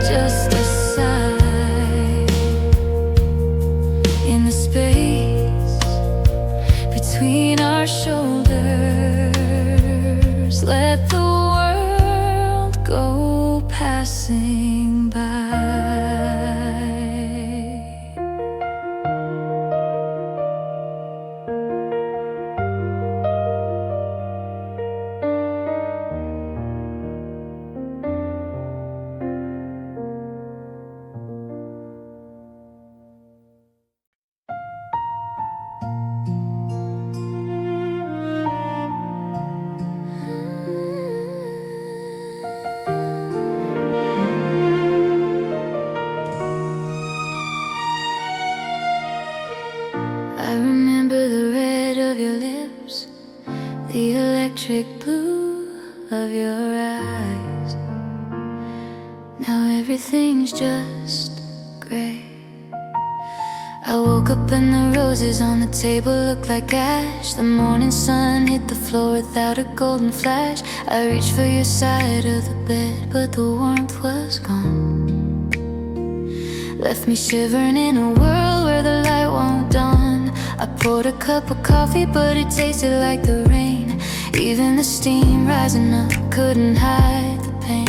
just a sigh in the space between our shoulders. Let the world go passing by. I remember the red of your lips, the electric blue of your eyes. Now everything's just gray. I woke up and the roses on the table looked like ash. The morning sun hit the floor without a golden flash. I reached for your side of the bed, but the warmth was gone. Left me shivering in a world where the light won't dawn. I poured a cup of coffee, but it tasted like the rain. Even the steam rising up couldn't hide the pain.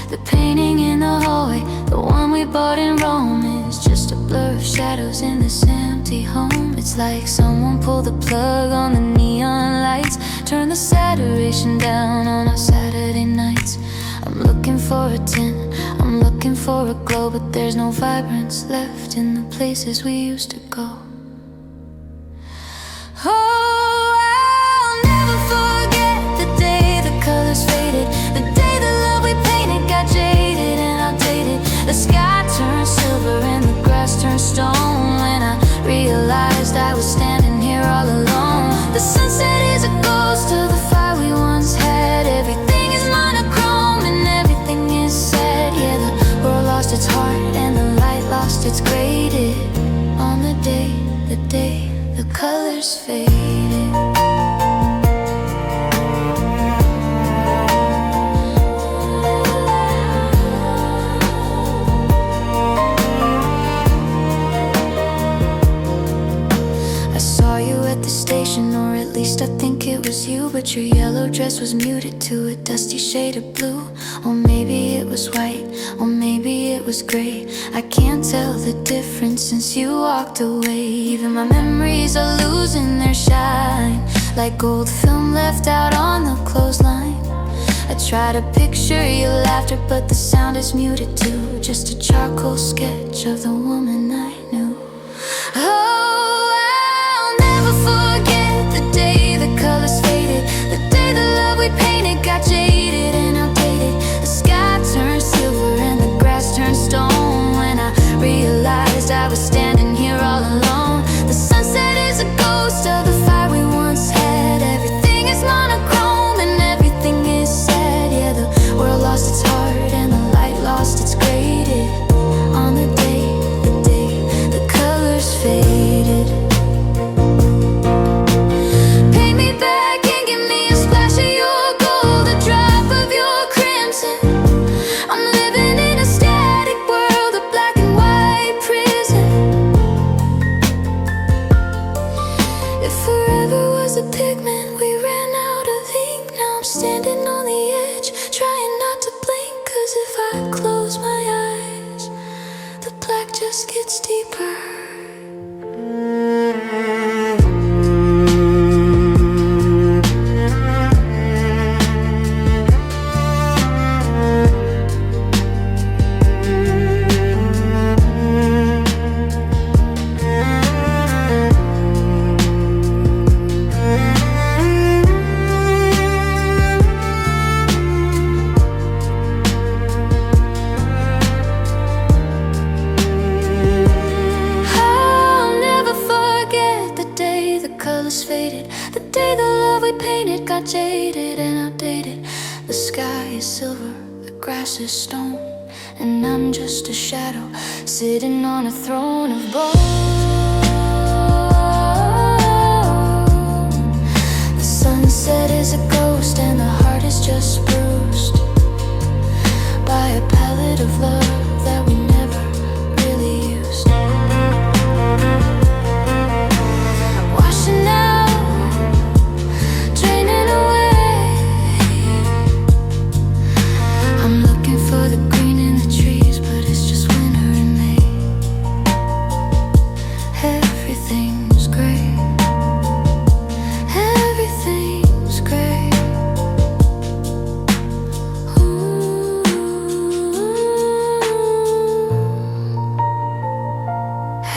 The painting in the hallway, the one we bought in Rome, is just a blur of shadows in this empty home. It's like someone pulled the plug on the neon lights, turned the saturation down on our Saturday nights. I'm looking for a tint, I'm looking for a glow, but there's no vibrance left in the places we used to go. Oh, I'll never forget the day the colors faded, the day the love we painted got jaded and outdated. The sky turned silver and the grass turned stone when I realized I was standing here all alone. The sunset is a ghost of the fire we once had. Everything is monochrome and everything is sad. Yeah, the world lost its heart and the light lost its graded on the day the colors faded. I saw you at the station, or at least I think it was you, but your yellow dress was muted to a dusty shade of blue. Or maybe it was white, or maybe it was gray. I can't tell the difference since you walked away. Even my memories are losing their shine, like old film left out on the clothesline. I try to picture your laughter, but the sound is muted too. Just a charcoal sketch of the woman I knew. Oh, I'll never forget the day the colors faded, the day the love we painted got jaded and outdated. The sky turned silver and the grass turned stone when I realized I was standing here just gets deeper. Faded. The day the love we painted got jaded and outdated. The sky is silver, the grass is stone, and I'm just a shadow sitting on a throne of bone. The sunset is a ghost and the heart is just bruised by a palette of love that we never really used. Washing out,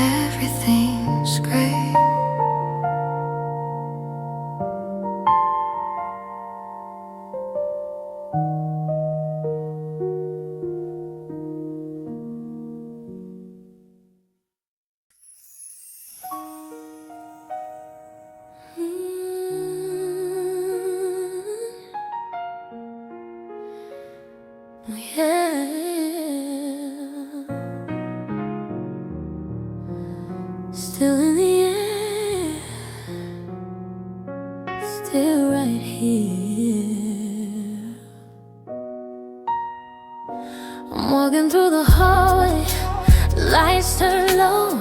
everything's great. Still in the air, still right here. I'm walking through the hallway, lights turn low,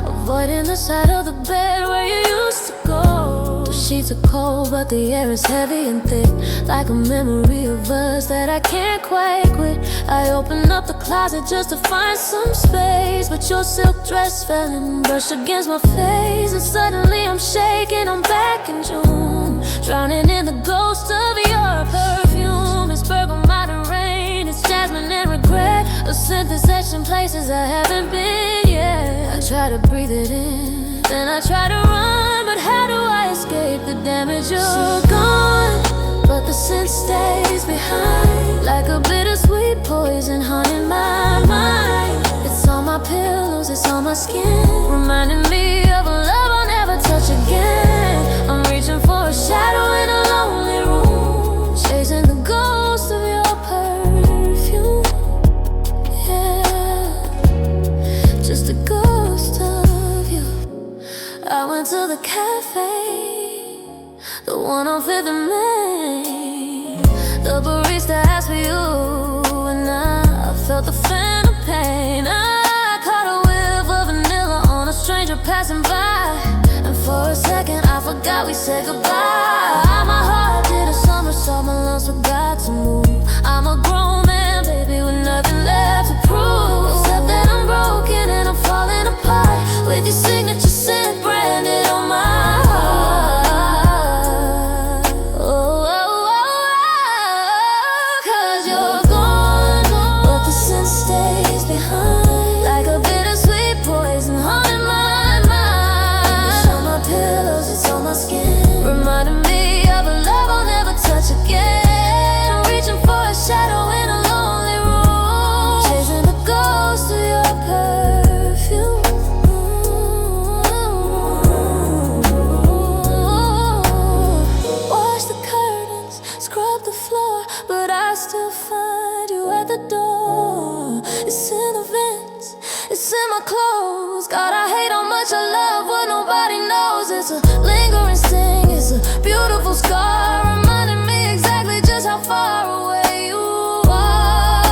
avoiding the side of the bed where you used to go. The sheets are cold, but the air is heavy and thick, like a memory of us that I can't quite quit. I open up the closet just to find some space, but your silk dress fell and brushed against my face, and suddenly I'm shaking. I'm back in June, drowning in the ghost of your perfume. It's bergamot and rain, it's jasmine and regret, a scent that's etched in places I haven't been yet. I try to breathe it in, then I try to run, but how do I escape the damage? You're gone, but the scent stays behind, like a bittersweet poison haunting my mind. It's on my pillows, it's on my skin, reminding me of a love I'll never touch again. I'm reaching for a shadow in a lonely room, chasing the ghost of your perfume. Yeah, just a ghost of you. I went to the cafe, the one on 5th and Main. The barista asked for you, and I felt the phantom pain. I caught a whiff of vanilla on a stranger passing by, and for a second I forgot we said goodbye. My heart did a somersault, my lungs forgot to move. I'm a grown man, baby, with nothing left to prove, except that I'm broken and I'm falling apart, with your signature scent branded on my heart. It's in my clothes. God, I hate how much I love what nobody knows. It's a lingering sting, it's a beautiful scar, reminding me exactly just how far away you are.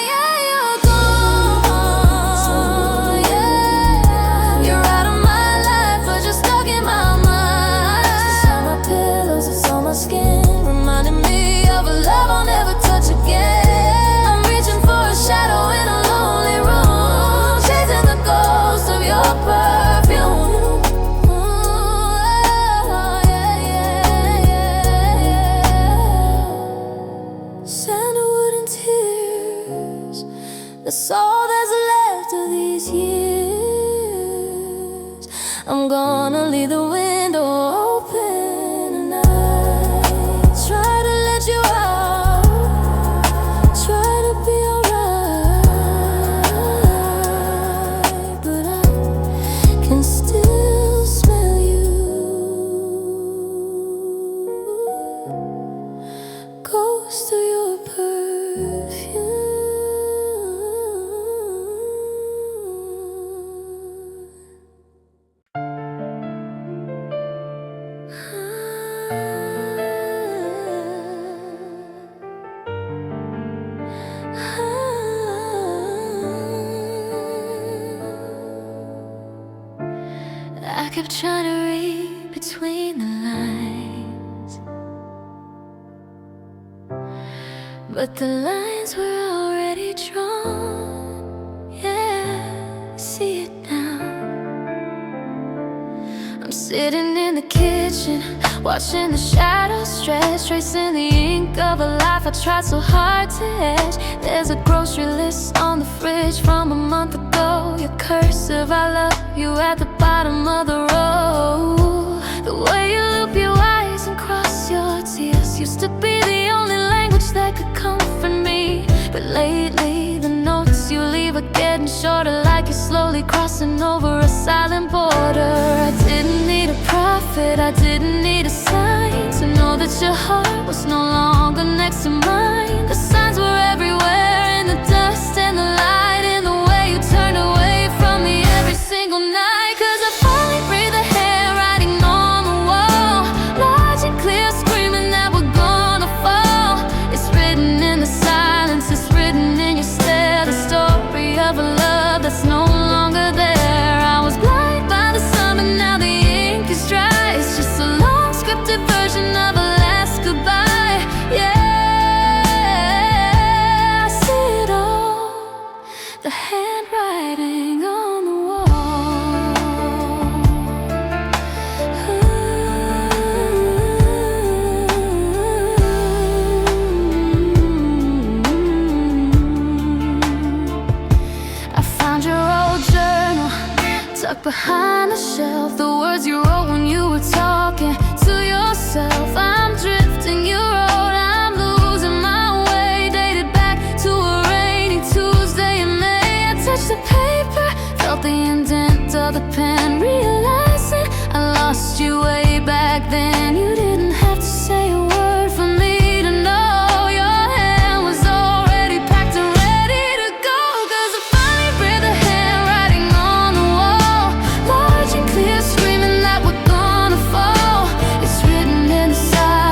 Yeah, you're gone. Yeah, you're out of my life, but you're stuck in my mind. It's on my pillows, it's on my skin, reminding me of a love I'll never touch again. That's all that's left of these years. I'm gonna leave the window open, and I try to let you out, try to be alright, but I can still smell you. Goes through your perfume. I kept trying to read between the lines, but the lines were already drawn. Yeah, see it now. I'm sitting in the kitchen, watching the shadows stretch, tracing the ink of a life I tried so hard to etch. There's a grocery list on the fridge from a month ago. Your cursive, I love you, at the bottom of the row. The way you loop your eyes and cross your tears used to be the only language that could comfort me. But lately the notes you leave are getting shorter, like you're slowly crossing over a silent border. I didn't need a prophet, I didn't need a sign to know that your heart was no longer next to mine. The signs were everywhere, in the dust and the light, in the way you turned away from me every single night. Cause I finally breathe the handwriting on the wall, large and clear, screaming that we're gonna fall. It's written in the silence, it's written in your stare, the story of a love that's no longer there. I was blind by the sun, but now the ink is dry. It's just a long scripted version of a last goodbye. Yeah, I see it all, the handwriting on the wall. I found your old journal tucked behind the shelf, the words you wrote when you were talking to yourself. I'm drifting, you wrote, I'm losing my way, dated back to a rainy Tuesday in May. I touched the paper, felt the indent of the pen, realizing I lost you way back then. You didn't have to say a word for me to know your hand was already packed and ready to go. Cause I finally read the handwriting on the wall, large and clear, screaming that we're gonna fall. It's written in the side.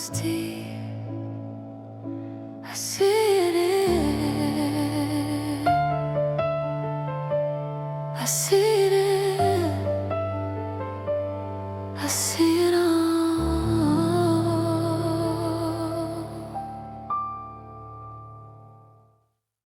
deep.